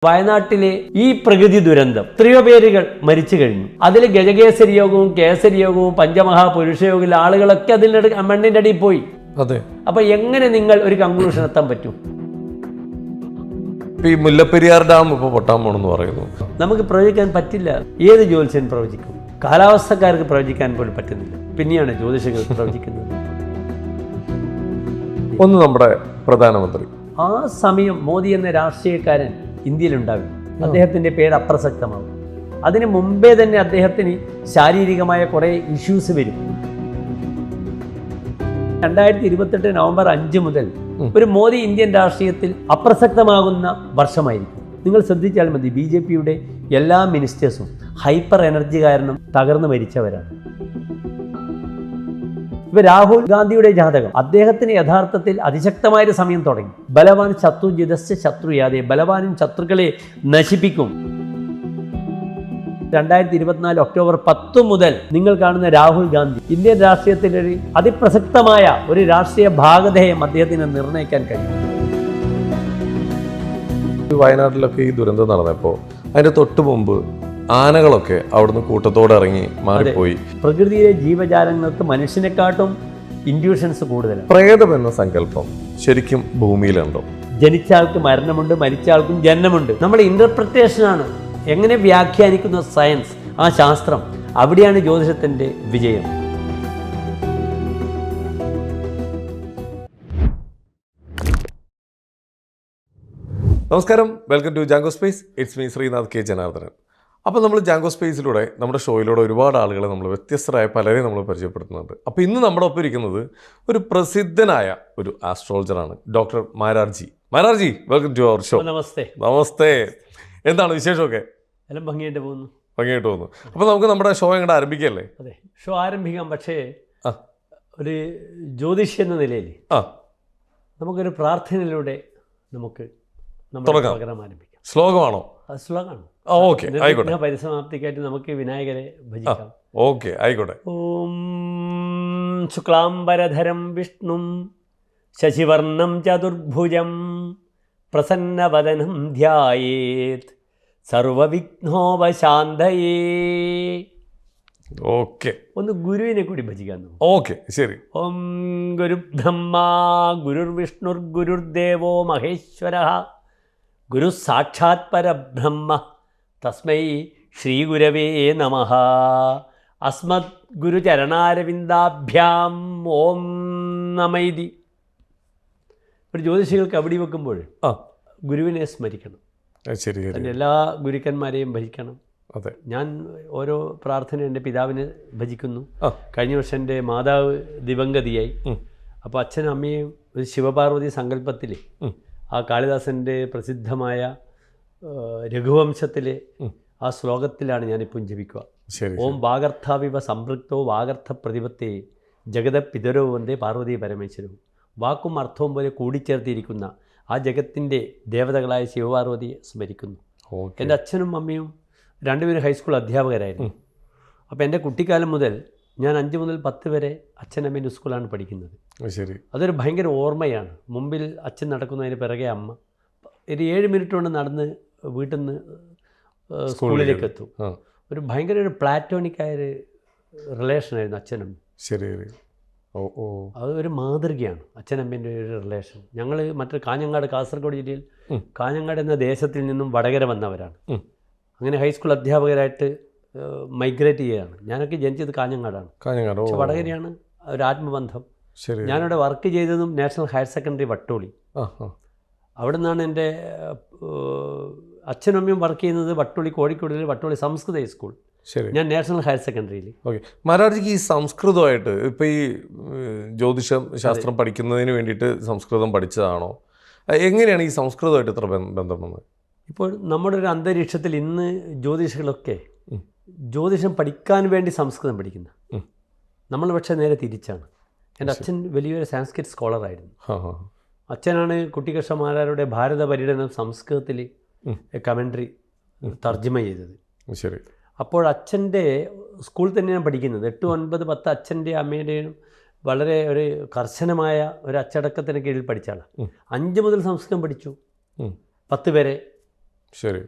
വയനാട്ടിലെ ഈ പ്രകൃതി ദുരന്തം എത്രയോ പേരുകൾ മരിച്ചു കഴിഞ്ഞു. അതിൽ ഗജകേസരി യോഗവും കേസരി യോഗവും പഞ്ചമഹാപുരുഷയോഗവും ആളുകളൊക്കെ അതിൻ്റെ മണ്ണിൻ്റെ അടിയിൽ പോയി. അതെ. അപ്പൊ എങ്ങനെ നിങ്ങൾ ഒരു കൺക്ലൂഷൻ എത്താൻ പറ്റും? ഈ മുല്ലപ്പെരിയാർ ഡാം ഇപ്പോൾ പൊട്ടാൻ പോണെന്ന് പറയുന്നു. നമുക്ക് പ്രവചിക്കാൻ പറ്റില്ല. ഏത് ജ്യോത്സ്യൻ പ്രവചിക്കും? കാലാവസ്ഥക്കാർക്ക് പ്രവചിക്കാൻ പോലും പറ്റുന്നില്ല, പിന്നെയാണ് ജ്യോതിഷകൾ പ്രവചിക്കുന്നത്. ഒന്ന് നമ്മുടെ പ്രധാനമന്ത്രി, ആ സമയം മോദി എന്ന രാഷ്ട്രീയക്കാരൻ ഇന്ത്യയിലുണ്ടാകും. അദ്ദേഹത്തിൻ്റെ പേര് അപ്രസക്തമാകും. അതിന് മുമ്പേ തന്നെ അദ്ദേഹത്തിന് ശാരീരികമായ കുറേ ഇഷ്യൂസ് വരും. 2028 നവംബർ 5 മുതൽ ഒരു മോദി ഇന്ത്യൻ രാഷ്ട്രീയത്തിൽ അപ്രസക്തമാകുന്ന വർഷമായിരിക്കും. നിങ്ങൾ ശ്രദ്ധിച്ചാൽ മതി, BJPയുടെ എല്ലാ മിനിസ്റ്റേഴ്സും ഹൈപ്പർ എനർജി കാരണം തകർന്നു മരിച്ചവരാണ്. ഇപ്പൊ രാഹുൽ ഗാന്ധിയുടെ ജാതകം, അദ്ദേഹത്തിന് യഥാർത്ഥത്തിൽ അതിശക്തമായൊരു സമയം തുടങ്ങി. ബലവാൻ ശത്രു ജിതസ്യ ശത്രുയാതെ, ബലവാനും ശത്രുക്കളെ നശിപ്പിക്കും. 2024 ഒക്ടോബർ 10 മുതൽ നിങ്ങൾ കാണുന്ന രാഹുൽ ഗാന്ധി ഇന്ത്യൻ രാഷ്ട്രീയത്തിലൊരു അതിപ്രസക്തമായ ഒരു രാഷ്ട്രീയ ഭാഗധേയം അദ്ദേഹത്തിന് നിർണ്ണയിക്കാൻ കഴിയും. വയനാട്ടിലൊക്കെ ഈ ദുരന്തം നടന്നപ്പോൾ അതിന്റെ തൊട്ട് മുമ്പ് ആനകളൊക്കെ അവിടുന്ന് കൂട്ടത്തോടെ ഇറങ്ങി മാറിപ്പോയി. പ്രകൃതിയിലെ ജീവജാലങ്ങൾക്ക് മനുഷ്യനെക്കാട്ടും ഇൻഡ്യൂഷൻസ് കൂടുതലാണ്. പ്രേതം എന്ന സങ്കല്പം ശരിക്കും ഭൂമിയിലുണ്ടോ? ജനിച്ച ആൾക്ക് മരണമുണ്ട്, മരിച്ച ആൾക്കും ജനനമുണ്ട്. നമ്മുടെ ഇന്റർപ്രിട്ടേഷനാണ്, എങ്ങനെ വ്യാഖ്യാനിക്കുന്ന സയൻസ്, ആ ശാസ്ത്രം, അവിടെയാണ് ജ്യോതിഷത്തിന്റെ വിജയം. നമസ്കാരം, welcome to Jango Space. It's me Sreenath K Janardhanan. അപ്പോൾ നമ്മൾ ജാങ്കോ സ്പേസിലൂടെ, നമ്മുടെ ഷോയിലൂടെ ഒരുപാട് ആളുകളെ നമ്മൾ വ്യത്യസ്തരായ പലരെയും നമ്മൾ പരിചയപ്പെടുത്തുന്നുണ്ട്. അപ്പോൾ ഇന്ന് നമ്മുടെ ഒപ്പം ഇരിക്കുന്നത് ഒരു പ്രസിദ്ധനായ ഒരു ആസ്ട്രോളജറാണ്, doctor Mararji. Mararji, welcome to our show. നമസ്തേ. നമസ്തേ. എന്താണ് വിശേഷമൊക്കെ? എല്ലാം ഭംഗിയായിട്ട് പോകുന്നു. ഭംഗിയായിട്ട് പോകുന്നു. അപ്പോൾ നമുക്ക് നമ്മുടെ ഷോ എങ്ങോട്ട് ആരംഭിക്കല്ലേ? അതെ, ഷോ ആരംഭിക്കാം. പക്ഷേ ഒരു ജ്യോതിഷി എന്ന നിലയിൽ നമുക്കൊരു പ്രാർത്ഥനയിലൂടെ നമുക്ക് പ്രോഗ്രാം ആരംഭിക്കാം. ശ്ലോകമാണോ? ശ്ലോകമാണ്. ഓക്കെ, ആയിക്കോട്ടെ. പരിസമാപ്തിക്കായിട്ട് നമുക്ക് വിനായകരെ ഭജിക്കാം. ഓക്കെ, ആയിക്കോട്ടെ. ഓം ശുക്ലാംബരധരം വിഷ്ണും ശശിവർണം ചതുർഭുജം പ്രസന്നവദനം ധ്യായേത് സർവവിഘ്നോപശാന്തയേ. ഓക്കെ, ഒന്ന് ഗുരുവിനെ കൂടി ഭജിക്കാൻ. ഓക്കെ, ശരി. ഓം ഗുരുബ്രഹ്മ ഗുരുർവിഷ്ണുർ ഗുരുർദേവോ മഹേശ്വരഃ ഗുരു സാക്ഷാത് പരബ്രഹ്മ തസ്മൈ ശ്രീ ഗുരവേ നമഃ. അസ്മദ് ഗുരുചരണാരവിന്ദാഭ്യാം ഓം നമൈതി. ഒരു ജ്യോതിഷികൾക്ക് അവിടെ വെക്കുമ്പോൾ ഗുരുവിനെ സ്മരിക്കണം. ശരി. എൻ്റെ എല്ലാ ഗുരുക്കന്മാരെയും ഭജിക്കണം. അതെ. ഞാൻ ഓരോ പ്രാർത്ഥന എൻ്റെ പിതാവിനെ ഭജിക്കുന്നു. കഴിഞ്ഞ വർഷം എൻ്റെ മാതാവ് ദിവംഗതിയായി. അപ്പോൾ അച്ഛനും അമ്മയും ഒരു ശിവപാർവതി സങ്കല്പത്തിൽ ആ കാളിദാസൻ്റെ പ്രസിദ്ധമായ രഘുവംശത്തിലെ ആ ശ്ലോകത്തിലാണ് ഞാനിപ്പോൾ ജപിക്കുക. ഓം വാഗർത്ഥാവിവ സംപൃക്തോ വാഗർത്ഥ പ്രതിപത്തേ ജഗത പിതരോ വന്ദേ പാർവതി പരമേശ്വരവും. വാക്കും അർത്ഥവും പോലെ കൂടിച്ചേർത്തിരിക്കുന്ന ആ ജഗത്തിൻ്റെ ദേവതകളായ ശിവപാർവതിയെ സ്മരിക്കുന്നു. എൻ്റെ അച്ഛനും അമ്മയും രണ്ടുപേരും ഹൈസ്കൂൾ അധ്യാപകരായിരുന്നു. അപ്പോൾ എൻ്റെ കുട്ടിക്കാലം മുതൽ ഞാൻ 5 മുതൽ 10 വരെ അച്ഛനമ്മേൻ്റെ സ്കൂളാണ് പഠിക്കുന്നത്. ശരി. അതൊരു ഭയങ്കര ഓർമ്മയാണ്. മുമ്പിൽ അച്ഛൻ നടക്കുന്നതിന് പിറകെ അമ്മ. ഒരു 7 മിനിറ്റ് കൊണ്ട് നടന്ന് വീട്ടിൽ നിന്ന് സ്കൂളിലേക്ക് എത്തും. ഒരു ഭയങ്കര ഒരു പ്ലാറ്റോണിക്കായൊരു റിലേഷനായിരുന്നു അച്ഛനും. ശരി. അത് ഒരു മാതൃകയാണ് അച്ഛനമ്മേൻ്റെ ഒരു റിലേഷൻ. ഞങ്ങൾ മറ്റൊരു കാഞ്ഞങ്ങാട്, കാസർഗോഡ് ജില്ലയിൽ കാഞ്ഞങ്ങാട് എന്ന ദേശത്തിൽ നിന്നും വടകര വന്നവരാണ്. അങ്ങനെ ഹൈസ്കൂൾ അധ്യാപകരായിട്ട് മൈഗ്രേറ്റ് ചെയ്യുകയാണ്. ഞാനൊക്കെ ജനിച്ചത് കാഞ്ഞങ്ങാടാണ്, പക്ഷെ വടകരയാണ് ഒരു ആത്മബന്ധം. ഞാനിവിടെ വർക്ക് ചെയ്തതും നാഷണൽ ഹയർ സെക്കൻഡറി വട്ടോളി. അവിടെ നിന്നാണ് എൻ്റെ അച്ഛനും അമ്മയും വർക്ക് ചെയ്യുന്നത് വട്ടോളി, കോഴിക്കോടിൽ വട്ടോളി സംസ്കൃത ഹൈസ്കൂൾ. ശരി. ഞാൻ നാഷണൽ ഹയർ സെക്കൻഡറിയിൽ. ഓക്കെ. മാരാർജിക്ക് ഈ സംസ്കൃതമായിട്ട് ഇപ്പോൾ ഈ ജ്യോതിഷം ശാസ്ത്രം പഠിക്കുന്നതിന് വേണ്ടിയിട്ട് സംസ്കൃതം പഠിച്ചതാണോ? എങ്ങനെയാണ് ഈ സംസ്കൃതമായിട്ട് ഇത്ര ബന്ധം വന്നത്? ഇപ്പോൾ നമ്മുടെ ഒരു അന്തരീക്ഷത്തിൽ ഇന്ന് ജ്യോതിഷികളൊക്കെ ജ്യോതിഷം പഠിക്കാൻ വേണ്ടി സംസ്കൃതം പഠിക്കുന്ന, നമ്മൾ പക്ഷേ നേരെ തിരിച്ചാണ്. എൻ്റെ അച്ഛൻ വലിയൊരു സാൻസ്ക്രിറ്റ് സ്കോളറായിരുന്നു. അച്ഛനാണ് കുട്ടിക്കൃഷ്ണമാരാരുടെ ഭാരത പര്യടനം സംസ്കൃതത്തിൽ കമൻട്രി തർജ്ജമ ചെയ്തത്. ശരി. അപ്പോൾ അച്ഛൻ്റെ സ്കൂളിൽ തന്നെയാണ് പഠിക്കുന്നത്. 8, 9, 10 അച്ഛൻ്റെ അമ്മയുടെയും വളരെ ഒരു കർശനമായ ഒരു അച്ചടക്കത്തിന് കീഴിൽ പഠിച്ച ആളാണ്. 5 മുതൽ സംസ്കൃതം പഠിച്ചു, 10 വരെ. ശരി.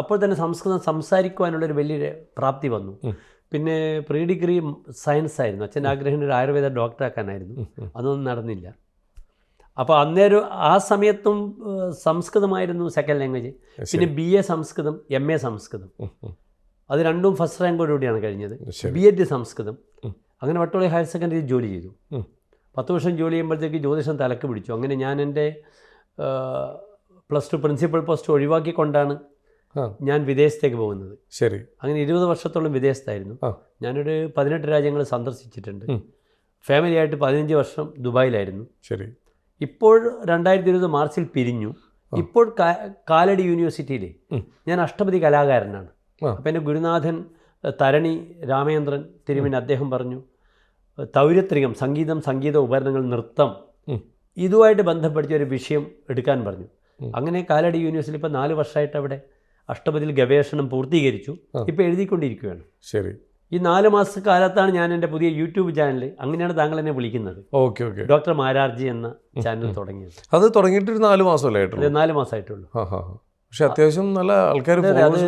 അപ്പോൾ തന്നെ സംസ്കൃതം സംസാരിക്കുവാനുള്ളൊരു വലിയൊരു പ്രാപ്തി വന്നു. പിന്നെ പ്രീ ഡിഗ്രി സയൻസ് ആയിരുന്നു. അച്ഛൻ്റെ ആഗ്രഹം ഒരു ആയുർവേദ ഡോക്ടറാക്കാനായിരുന്നു. അതൊന്നും നടന്നില്ല. അപ്പോൾ അന്നേരം ആ സമയത്തും സംസ്കൃതമായിരുന്നു സെക്കൻഡ് ലാംഗ്വേജ്. പിന്നെ BA സംസ്കൃതം, MA സംസ്കൃതം, അത് രണ്ടും ഫസ്റ്റ് റാങ്കോടുകൂടിയാണ് കഴിഞ്ഞത്. B.Ed സംസ്കൃതം. അങ്ങനെ വട്ടോളി ഹയർ സെക്കൻഡറി ജോലി ചെയ്തു. 10 വർഷം ജോലി ചെയ്യുമ്പോഴത്തേക്ക് ജ്യോതിഷം തലക്ക് പിടിച്ചു. അങ്ങനെ ഞാൻ എൻ്റെ +2 പ്രിൻസിപ്പൽ പോസ്റ്റ് ഒഴിവാക്കിക്കൊണ്ടാണ് ഞാൻ വിദേശത്തേക്ക് പോകുന്നത്. ശരി. അങ്ങനെ 20 വർഷത്തോളം വിദേശത്തായിരുന്നു. ഞാനൊരു 18 രാജ്യങ്ങൾ സന്ദർശിച്ചിട്ടുണ്ട്. ഫാമിലിയായിട്ട് 15 വർഷം ദുബായിലായിരുന്നു. ശരി. ഇപ്പോൾ 2020 മാർച്ചിൽ പിരിഞ്ഞു. ഇപ്പോൾ കാലടി യൂണിവേഴ്സിറ്റിയിൽ ഞാൻ അഷ്ടപതി കലാകാരനാണ്. അപ്പം എൻ്റെ ഗുരുനാഥൻ തരണി രാമേന്ദ്രൻ തിരുമേനി അദ്ദേഹം പറഞ്ഞു, തൗര്യത്രികം, സംഗീതം, സംഗീത ഉപകരണങ്ങൾ, നൃത്തം, ഇതുമായിട്ട് ബന്ധപ്പെടുത്തിയ ഒരു വിഷയം എടുക്കാൻ പറഞ്ഞു. അങ്ങനെ കാലടി യൂണിവേഴ്സിറ്റി ഇപ്പോൾ 4 വർഷമായിട്ട് അവിടെ അഷ്ടപതിയിൽ ഗവേഷണം പൂർത്തീകരിച്ചു. ഇപ്പോൾ എഴുതിക്കൊണ്ടിരിക്കുകയാണ്. ശരി. ഈ 4 മാസക്കാലത്താണ് ഞാൻ എൻ്റെ പുതിയ യൂട്യൂബ് ചാനൽ, അങ്ങനെയാണ് താങ്കൾ എന്നെ വിളിക്കുന്നത്, ഡോക്ടർ മാരാർജി എന്ന ചാനൽ തുടങ്ങിയത്. അത് തുടങ്ങിയിട്ട് 4 മാസമല്ലേ ആയിട്ടുള്ളൂ? 4 മാസമായിട്ടുള്ളൂ. പക്ഷെ അത്യാവശ്യം നല്ല ആൾക്കാർ, അത്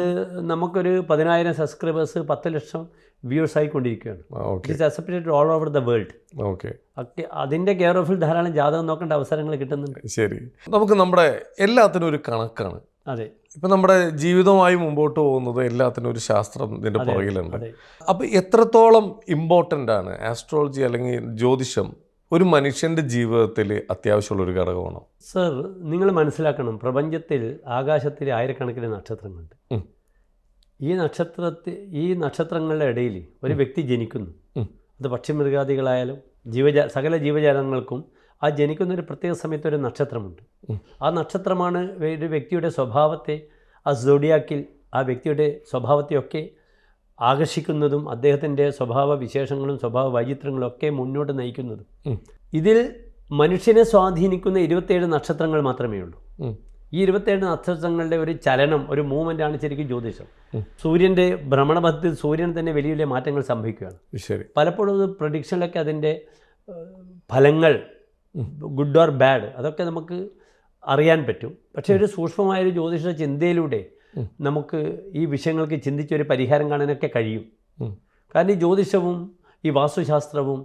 നമുക്കൊരു 10,000 സബ്സ്ക്രൈബേഴ്സ്, 10 ലക്ഷം വ്യൂവേഴ്സ് ആയിക്കൊണ്ടിരിക്കുകയാണ്. It's accepted all over the world. അതിൻ്റെ കെയർ ഓഫിൽ ധാരാളം ജാതകം നോക്കേണ്ട അവസരങ്ങൾ കിട്ടുന്നുണ്ട്. ശരി. നമുക്ക് നമ്മുടെ എല്ലാത്തിനും ഒരു കണക്കാണ്. അതെ. ഇപ്പം നമ്മുടെ ജീവിതമായി മുമ്പോട്ട് പോകുന്നത് എല്ലാത്തിനും ഒരു ശാസ്ത്രം ഇതിൻ്റെ പുറകിലുണ്ട്. അപ്പോൾ എത്രത്തോളം ഇമ്പോർട്ടൻ്റ് ആണ് ആസ്ട്രോളജി അല്ലെങ്കിൽ ജ്യോതിഷം ഒരു മനുഷ്യൻ്റെ ജീവിതത്തിൽ അത്യാവശ്യമുള്ളൊരു ഘടകമാണോ? സർ, നിങ്ങൾ മനസ്സിലാക്കണം, പ്രപഞ്ചത്തിൽ ആകാശത്തിൽ ആയിരക്കണക്കിന് നക്ഷത്രങ്ങളുണ്ട്. ഈ നക്ഷത്രങ്ങളുടെ ഇടയിൽ ഒരു വ്യക്തി ജനിക്കുന്നു. അത് പക്ഷിമൃഗാദികളായാലും സകല ജീവജാലങ്ങൾക്കും ആ ജനിക്കുന്ന ഒരു പ്രത്യേക സമയത്ത് ഒരു നക്ഷത്രമുണ്ട്. ആ നക്ഷത്രമാണ് ഒരു വ്യക്തിയുടെ സ്വഭാവത്തെ, ആ സോഡിയാക്കിൽ ആ വ്യക്തിയുടെ സ്വഭാവത്തെയൊക്കെ ആകർഷിക്കുന്നതും അദ്ദേഹത്തിൻ്റെ സ്വഭാവ വിശേഷങ്ങളും സ്വഭാവ വൈചിത്രങ്ങളും ഒക്കെ മുന്നോട്ട് നയിക്കുന്നതും. ഇതിൽ മനുഷ്യനെ സ്വാധീനിക്കുന്ന 27 നക്ഷത്രങ്ങൾ മാത്രമേ ഉള്ളൂ. ഈ 27 നക്ഷത്രങ്ങളുടെ ഒരു ചലനം, ഒരു മൂവ്മെൻ്റാണ് ശരിക്കും ജ്യോതിഷം. സൂര്യൻ്റെ ഭ്രമണപഥത്തിൽ സൂര്യൻ തന്നെ വലിയ വലിയ മാറ്റങ്ങൾ സംഭവിക്കുകയാണ്. ശരി. പലപ്പോഴും പ്രഡിക്ഷനിലൊക്കെ അതിൻ്റെ ഫലങ്ങൾ, ഗുഡ് ഓർ ബാഡ്, അതൊക്കെ നമുക്ക് അറിയാൻ പറ്റും. പക്ഷേ ഒരു സൂക്ഷ്മമായൊരു ജ്യോതിഷ ചിന്തയിലൂടെ നമുക്ക് ഈ വിഷയങ്ങൾക്ക് ചിന്തിച്ചൊരു പരിഹാരം കാണാനൊക്കെ കഴിയും. കാരണം ഈ ജ്യോതിഷവും ഈ വാസ്തുശാസ്ത്രവും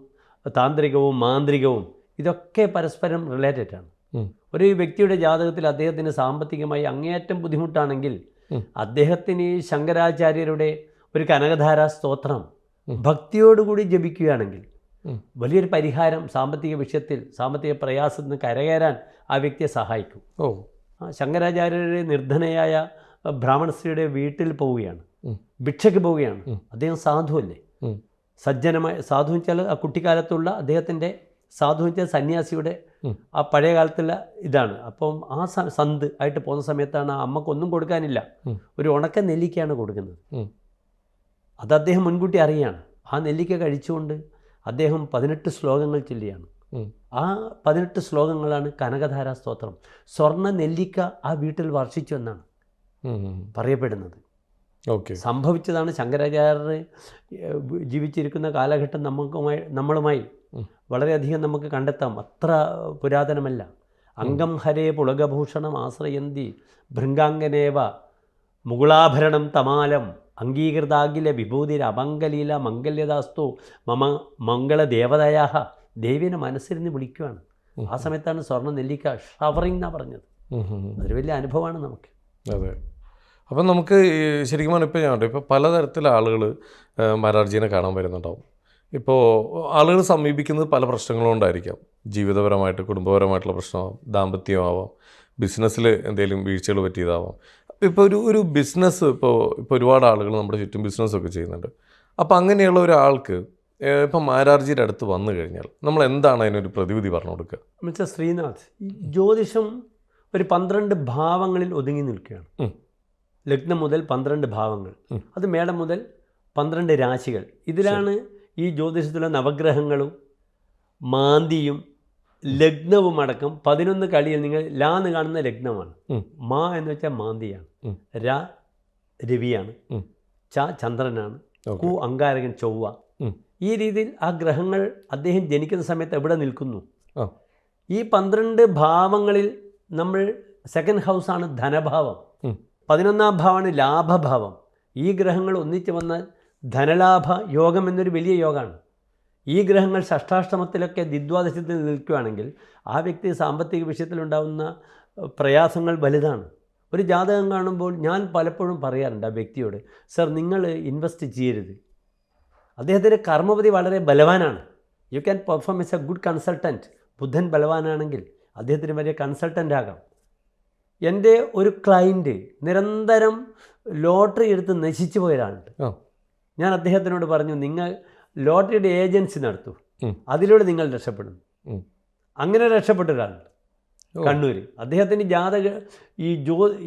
താന്ത്രികവും മാന്ത്രികവും ഇതൊക്കെ പരസ്പരം റിലേറ്റഡ് ആണ്. ഒരു വ്യക്തിയുടെ ജാതകത്തിൽ അദ്ദേഹത്തിന് സാമ്പത്തികമായി അങ്ങേയറ്റം ബുദ്ധിമുട്ടാണെങ്കിൽ അദ്ദേഹത്തിന് ശങ്കരാചാര്യരുടെ ഒരു കനകധാരാ സ്തോത്രം ഭക്തിയോടുകൂടി ജപിക്കുകയാണെങ്കിൽ വലിയൊരു പരിഹാരം സാമ്പത്തിക വിഷയത്തിൽ, സാമ്പത്തിക പ്രയാസത്തിൽ നിന്ന് കരകയറാൻ ആ വ്യക്തിയെ സഹായിക്കും. ശങ്കരാചാര്യരുടെ നിർധനയായ ബ്രാഹ്മണ സ്ത്രീയുടെ വീട്ടിൽ പോവുകയാണ്, ഭിക്ഷയ്ക്ക് പോവുകയാണ്. അദ്ദേഹം സാധുവല്ലേ, സജ്ജനമായ സാധു വെച്ചാൽ ആ കുട്ടിക്കാലത്തുള്ള അദ്ദേഹത്തിൻ്റെ സാധു വെച്ചാൽ സന്യാസിയുടെ ആ പഴയ കാലത്തുള്ള ഇതാണ്. അപ്പം ആ സന്ത് ആയിട്ട് പോകുന്ന സമയത്താണ് ആ അമ്മക്കൊന്നും കൊടുക്കാനില്ല, ഒരു ഉണക്ക നെല്ലിക്കയാണ് കൊടുക്കുന്നത്. അത് അദ്ദേഹം മുൻകൂട്ടി അറിയാണ്. ആ നെല്ലിക്ക കഴിച്ചുകൊണ്ട് അദ്ദേഹം 18 ശ്ലോകങ്ങൾ ചൊല്ലിയാണ്. ആ 18 ശ്ലോകങ്ങളാണ് കനകധാരാ സ്തോത്രം. സ്വർണ്ണ നെല്ലിക്ക ആ വീട്ടിൽ വർഷിച്ചു എന്നാണ് പറയപ്പെടുന്നത്. സംഭവിച്ചതാണ്. ശങ്കരാചാര്യർ ജീവിച്ചിരിക്കുന്ന കാലഘട്ടം നമ്മളുമായി വളരെയധികം നമുക്ക് കണ്ടെത്താം. അത്ര പുരാതനമല്ല. അംഗം ഹരേ പുളകഭൂഷണം ആശ്രയന്തി ഭൃംഗാംഗനേവ മുകുളാഭരണം തമാലം അംഗീകൃതാഖില വിഭൂതിര അമംഗലീല മംഗല്യദാസ്തു മമ മംഗളദേവതയാഹ. ദേവിനെ മനസ്സിരുന്ന് വിളിക്കുകയാണ്. ആ സമയത്താണ് സ്വർണ്ണ നെല്ലിക്ക ഷവറിംഗ് എന്നാണ് പറഞ്ഞത്. അതൊരു വലിയ അനുഭവമാണ് നമുക്ക്. അതെ. അപ്പം നമുക്ക് ശരിക്കും പറഞ്ഞാൽ ഇപ്പോൾ ഞാൻ ഇപ്പോൾ പലതരത്തിലുള്ള ആളുകൾ മാരാർജീനെ കാണാൻ വരുന്നുണ്ടാവും. ഇപ്പോൾ ആളുകൾ സമീപിക്കുന്നത് പല പ്രശ്നങ്ങളുകൊണ്ടായിരിക്കാം. ജീവിതപരമായിട്ട്, കുടുംബപരമായിട്ടുള്ള പ്രശ്നമാവാം, ദാമ്പത്യമാവാം, ബിസിനസ്സിൽ എന്തെങ്കിലും വീഴ്ചകൾ പറ്റിയതാവാം. ഇപ്പോൾ ഒരു ബിസിനസ് ഇപ്പോൾ ഒരുപാട് ആളുകൾ നമ്മുടെ ചുറ്റും ബിസിനസ്സൊക്കെ ചെയ്യുന്നുണ്ട്. അപ്പോൾ അങ്ങനെയുള്ള ഒരാൾക്ക് ഇപ്പം മാരാർജിയുടെ അടുത്ത് വന്നു കഴിഞ്ഞാൽ നമ്മൾ എന്താണ് അതിനൊരു പ്രതിവിധി പറഞ്ഞു കൊടുക്കുക? മിസ്റ്റർ ശ്രീനാഥ്, ജ്യോതിഷം ഒരു 12 ഭാവങ്ങളിൽ ഒതുങ്ങി നിൽക്കുകയാണ്. ലഗ്നം മുതൽ 12 ഭാവങ്ങൾ, അത് മേടം മുതൽ 12 രാശികൾ. ഇതിലാണ് ഈ ജ്യോതിഷത്തിലെ നവഗ്രഹങ്ങളും മാന്തിയും ലഗ്നവും അടക്കം 11 കളിയിൽ നിങ്ങൾ ലാ എന്ന് കാണുന്ന ലഗ്നമാണ്. മാ എന്ന് വെച്ചാൽ മാന്തിയാണ്, രാ രവിയാണ്, ച ചന്ദ്രനാണ്, കു അങ്കാരകൻ ചൊവ്വ. ഈ രീതിയിൽ ആ ഗ്രഹങ്ങൾ അദ്ദേഹം ജനിക്കുന്ന സമയത്ത് എവിടെ നിൽക്കുന്നു. ഈ 12 ഭാവങ്ങളിൽ നമ്മൾ സെക്കൻഡ് ഹൗസാണ് ധനഭാവം. 11ാം ഭാവമാണ് ലാഭഭാവം. ഈ ഗ്രഹങ്ങൾ ഒന്നിച്ച് വന്നാൽ ധനലാഭ യോഗം എന്നൊരു വലിയ യോഗമാണ്. ഈ ഗ്രഹങ്ങൾ ഷഷ്ടാഷ്ടമത്തിലൊക്കെ ദ്വിദ്വാദശത്തിൽ നിൽക്കുകയാണെങ്കിൽ ആ വ്യക്തി സാമ്പത്തിക വിഷയത്തിലുണ്ടാകുന്ന പ്രയാസങ്ങൾ വലുതാണ്. ഒരു ജാതകം കാണുമ്പോൾ ഞാൻ പലപ്പോഴും പറയാറുണ്ട് ആ വ്യക്തിയോട്, സർ നിങ്ങൾ ഇൻവെസ്റ്റ് ചെയ്യരുത്. അദ്ദേഹത്തിൻ്റെ കർമ്മപതി വളരെ ബലവാനാണ്. You can perform as a good consultant. ബുധൻ ബലവാനാണെങ്കിൽ അദ്ദേഹത്തിന് വലിയ കൺസൾട്ടൻ്റ് ആകാം. എൻ്റെ ഒരു ക്ലയൻറ്റ് നിരന്തരം ലോട്ടറി എടുത്ത് നശിച്ചു പോയൊരാളുണ്ട്. ഞാൻ അദ്ദേഹത്തിനോട് പറഞ്ഞു, നിങ്ങൾ ലോട്ടറിയുടെ ഏജൻസി നടത്തൂ, അതിലൂടെ നിങ്ങൾ രക്ഷപ്പെടും. അങ്ങനെ രക്ഷപ്പെട്ട ഒരാളുണ്ട് കണ്ണൂർ. അദ്ദേഹത്തിന്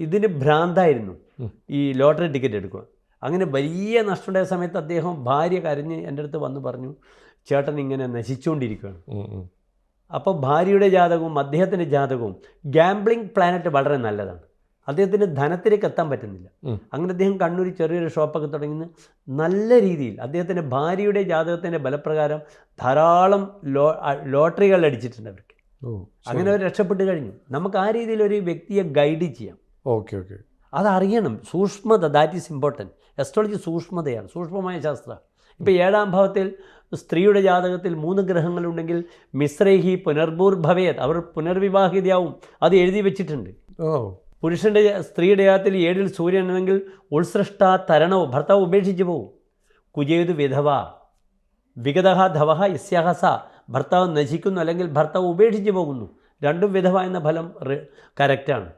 ഇതിന് ഭ്രാന്തായിരുന്നു ഈ ലോട്ടറി ടിക്കറ്റ് എടുക്കുക. അങ്ങനെ വലിയ നഷ്ടമുണ്ടായ സമയത്ത് അദ്ദേഹം ഭാര്യ കരഞ്ഞ് എൻ്റെ അടുത്ത് വന്ന് പറഞ്ഞു, ചേട്ടൻ ഇങ്ങനെ നശിച്ചുകൊണ്ടിരിക്കുകയാണ്. അപ്പോൾ ഭാര്യയുടെ ജാതകവും അദ്ദേഹത്തിൻ്റെ ജാതകവും ഗാംബ്ലിംഗ് പ്ലാനറ്റ് വളരെ നല്ലതാണ്. അദ്ദേഹത്തിന് ധനത്തിലേക്ക് എത്താൻ പറ്റുന്നില്ല. അങ്ങനെ അദ്ദേഹം കണ്ണൂർ ചെറിയൊരു ഷോപ്പൊക്കെ തുടങ്ങി നല്ല രീതിയിൽ അദ്ദേഹത്തിൻ്റെ ഭാര്യയുടെ ജാതകത്തിൻ്റെ ബലപ്രകാരം ധാരാളം ലോട്ടറികൾ അടിച്ചിട്ടുണ്ട് അവർക്ക്. അങ്ങനെ അവർ രക്ഷപ്പെട്ട് കഴിഞ്ഞു. നമുക്ക് ആ രീതിയിൽ ഒരു വ്യക്തിയെ ഗൈഡ് ചെയ്യാം. ഓക്കെ. അതറിയണം. സൂക്ഷ്മത, ദാറ്റ് ഈസ് ഇമ്പോർട്ടൻറ്റ്. എസ്ട്രോളജി സൂക്ഷ്മതയാണ്, സൂക്ഷ്മമായ ശാസ്ത്രമാണ്. ഇപ്പോൾ 7ാം ഭാവത്തിൽ സ്ത്രീയുടെ ജാതകത്തിൽ 3 ഗ്രഹങ്ങളുണ്ടെങ്കിൽ മിശ്രൈഹി പുനർഭൂർഭവേത്, അവർ പുനർവിവാഹിതയാവും. അത് എഴുതി വെച്ചിട്ടുണ്ട്. പുരുഷൻ്റെ സ്ത്രീയുടെ ജാതത്തിൽ 7ൽ സൂര്യനാണെങ്കിൽ ഉത്സൃഷ്ട തരണവും, ഭർത്താവ് ഉപേക്ഷിച്ച് പോവും. കുജേതു വിധവ വിഗതഹ ധവഹ യസ്യഹസ, ഭർത്താവ് നശിക്കുന്നു അല്ലെങ്കിൽ ഭർത്താവ് ഉപേക്ഷിച്ച് പോകുന്നു. രണ്ടും വിധവ എന്ന ഫലം കറക്റ്റാണ്.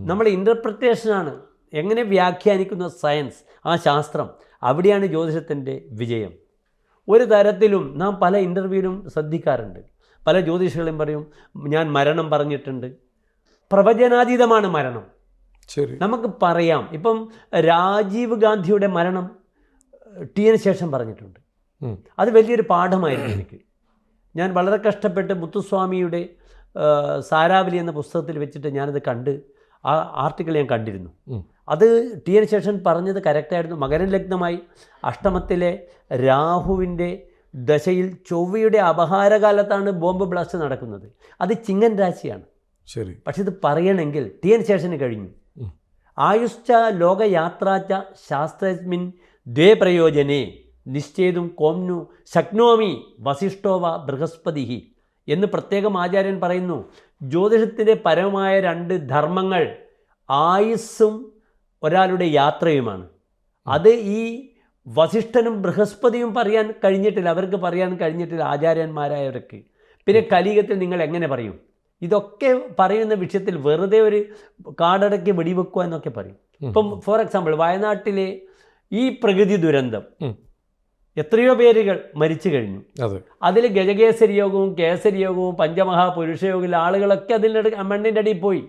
നമ്മുടെ ഇൻ്റർപ്രിറ്റേഷനാണ്, എങ്ങനെ വ്യാഖ്യാനിക്കുന്ന സയൻസ്, ആ ശാസ്ത്രം, അവിടെയാണ് ജ്യോതിഷത്തിൻ്റെ വിജയം. ഒരു തരത്തിലും നാം പല ഇൻ്റർവ്യൂവിലും ശ്രദ്ധിക്കാറുണ്ട്. പല ജ്യോതിഷികളും പറയും, ഞാൻ മരണം പറഞ്ഞിട്ടുണ്ട്. പ്രവചനാതീതമാണ് മരണം. ശരി, നമുക്ക് പറയാം. ഇപ്പം രാജീവ് ഗാന്ധിയുടെ മരണം ടിന് ശേഷം പറഞ്ഞിട്ടുണ്ട്. അത് വലിയൊരു പാഠമായിരുന്നു എനിക്ക്. ഞാൻ വളരെ കഷ്ടപ്പെട്ട് മുത്തുസ്വാമിയുടെ സാരാവലി എന്ന പുസ്തകത്തിൽ വെച്ചിട്ട് ഞാനത് കണ്ട്, ആ ആർട്ടിക്കിൾ ഞാൻ കണ്ടിരുന്നു. അത് ടിന് ശേഷൻ പറഞ്ഞത് കറക്റ്റായിരുന്നു. മകരൻ ലഗ്നമായി അഷ്ടമത്തിലെ രാഹുവിൻ്റെ ദശയിൽ ചൊവ്വയുടെ അപഹാരകാലത്താണ് ബോംബ് ബ്ലാസ്റ്റ് നടക്കുന്നത്. അത് ചിങ്ങൻ രാശിയാണ്. ശരി, പക്ഷെ ഇത് പറയണമെങ്കിൽ ടിന് ശേഷന് കഴിഞ്ഞു. ആയുശ്ച ലോകയാത്രാച്ച ശാസ്ത്രസ്മിൻ ദ്വേ പ്രയോജനേ നിശ്ചേതും കോംനു ശക്നോമി വസിഷ്ഠോവ ബൃഹസ്പതി എന്ന് പ്രത്യേകം ആചാര്യൻ പറയുന്നു. ജ്യോതിഷത്തിൻ്റെ പരമമായ 2 ധർമ്മങ്ങൾ ആയുസ്സും ഒരാളുടെ യാത്രയുമാണ്. അത് ഈ വസിഷ്ഠനും ബൃഹസ്പതിയും പറയാൻ കഴിഞ്ഞിട്ടില്ല, അവർക്ക് പറയാൻ കഴിഞ്ഞിട്ടില്ല, ആചാര്യന്മാരായവർക്ക്. പിന്നെ കലിയുഗത്തിൽ നിങ്ങൾ എങ്ങനെ പറയും? ഇതൊക്കെ പറയുന്ന വിഷയത്തിൽ വെറുതെ ഒരു കാടടയ്ക്ക് വെടിവെക്കുക എന്നൊക്കെ പറയും. ഇപ്പം ഫോർ എക്സാമ്പിൾ വയനാട്ടിലെ ഈ പ്രകൃതി ദുരന്തം, എത്രയോ പേരുകൾ മരിച്ചു കഴിഞ്ഞു. അതിൽ ഗജകേസരി യോഗവും കേസരി യോഗവും പഞ്ചമഹാപുരുഷയോഗവും ആളുകളൊക്കെ അതിൻ്റെ മണ്ണിൻ്റെ അടിയിൽ പോയി.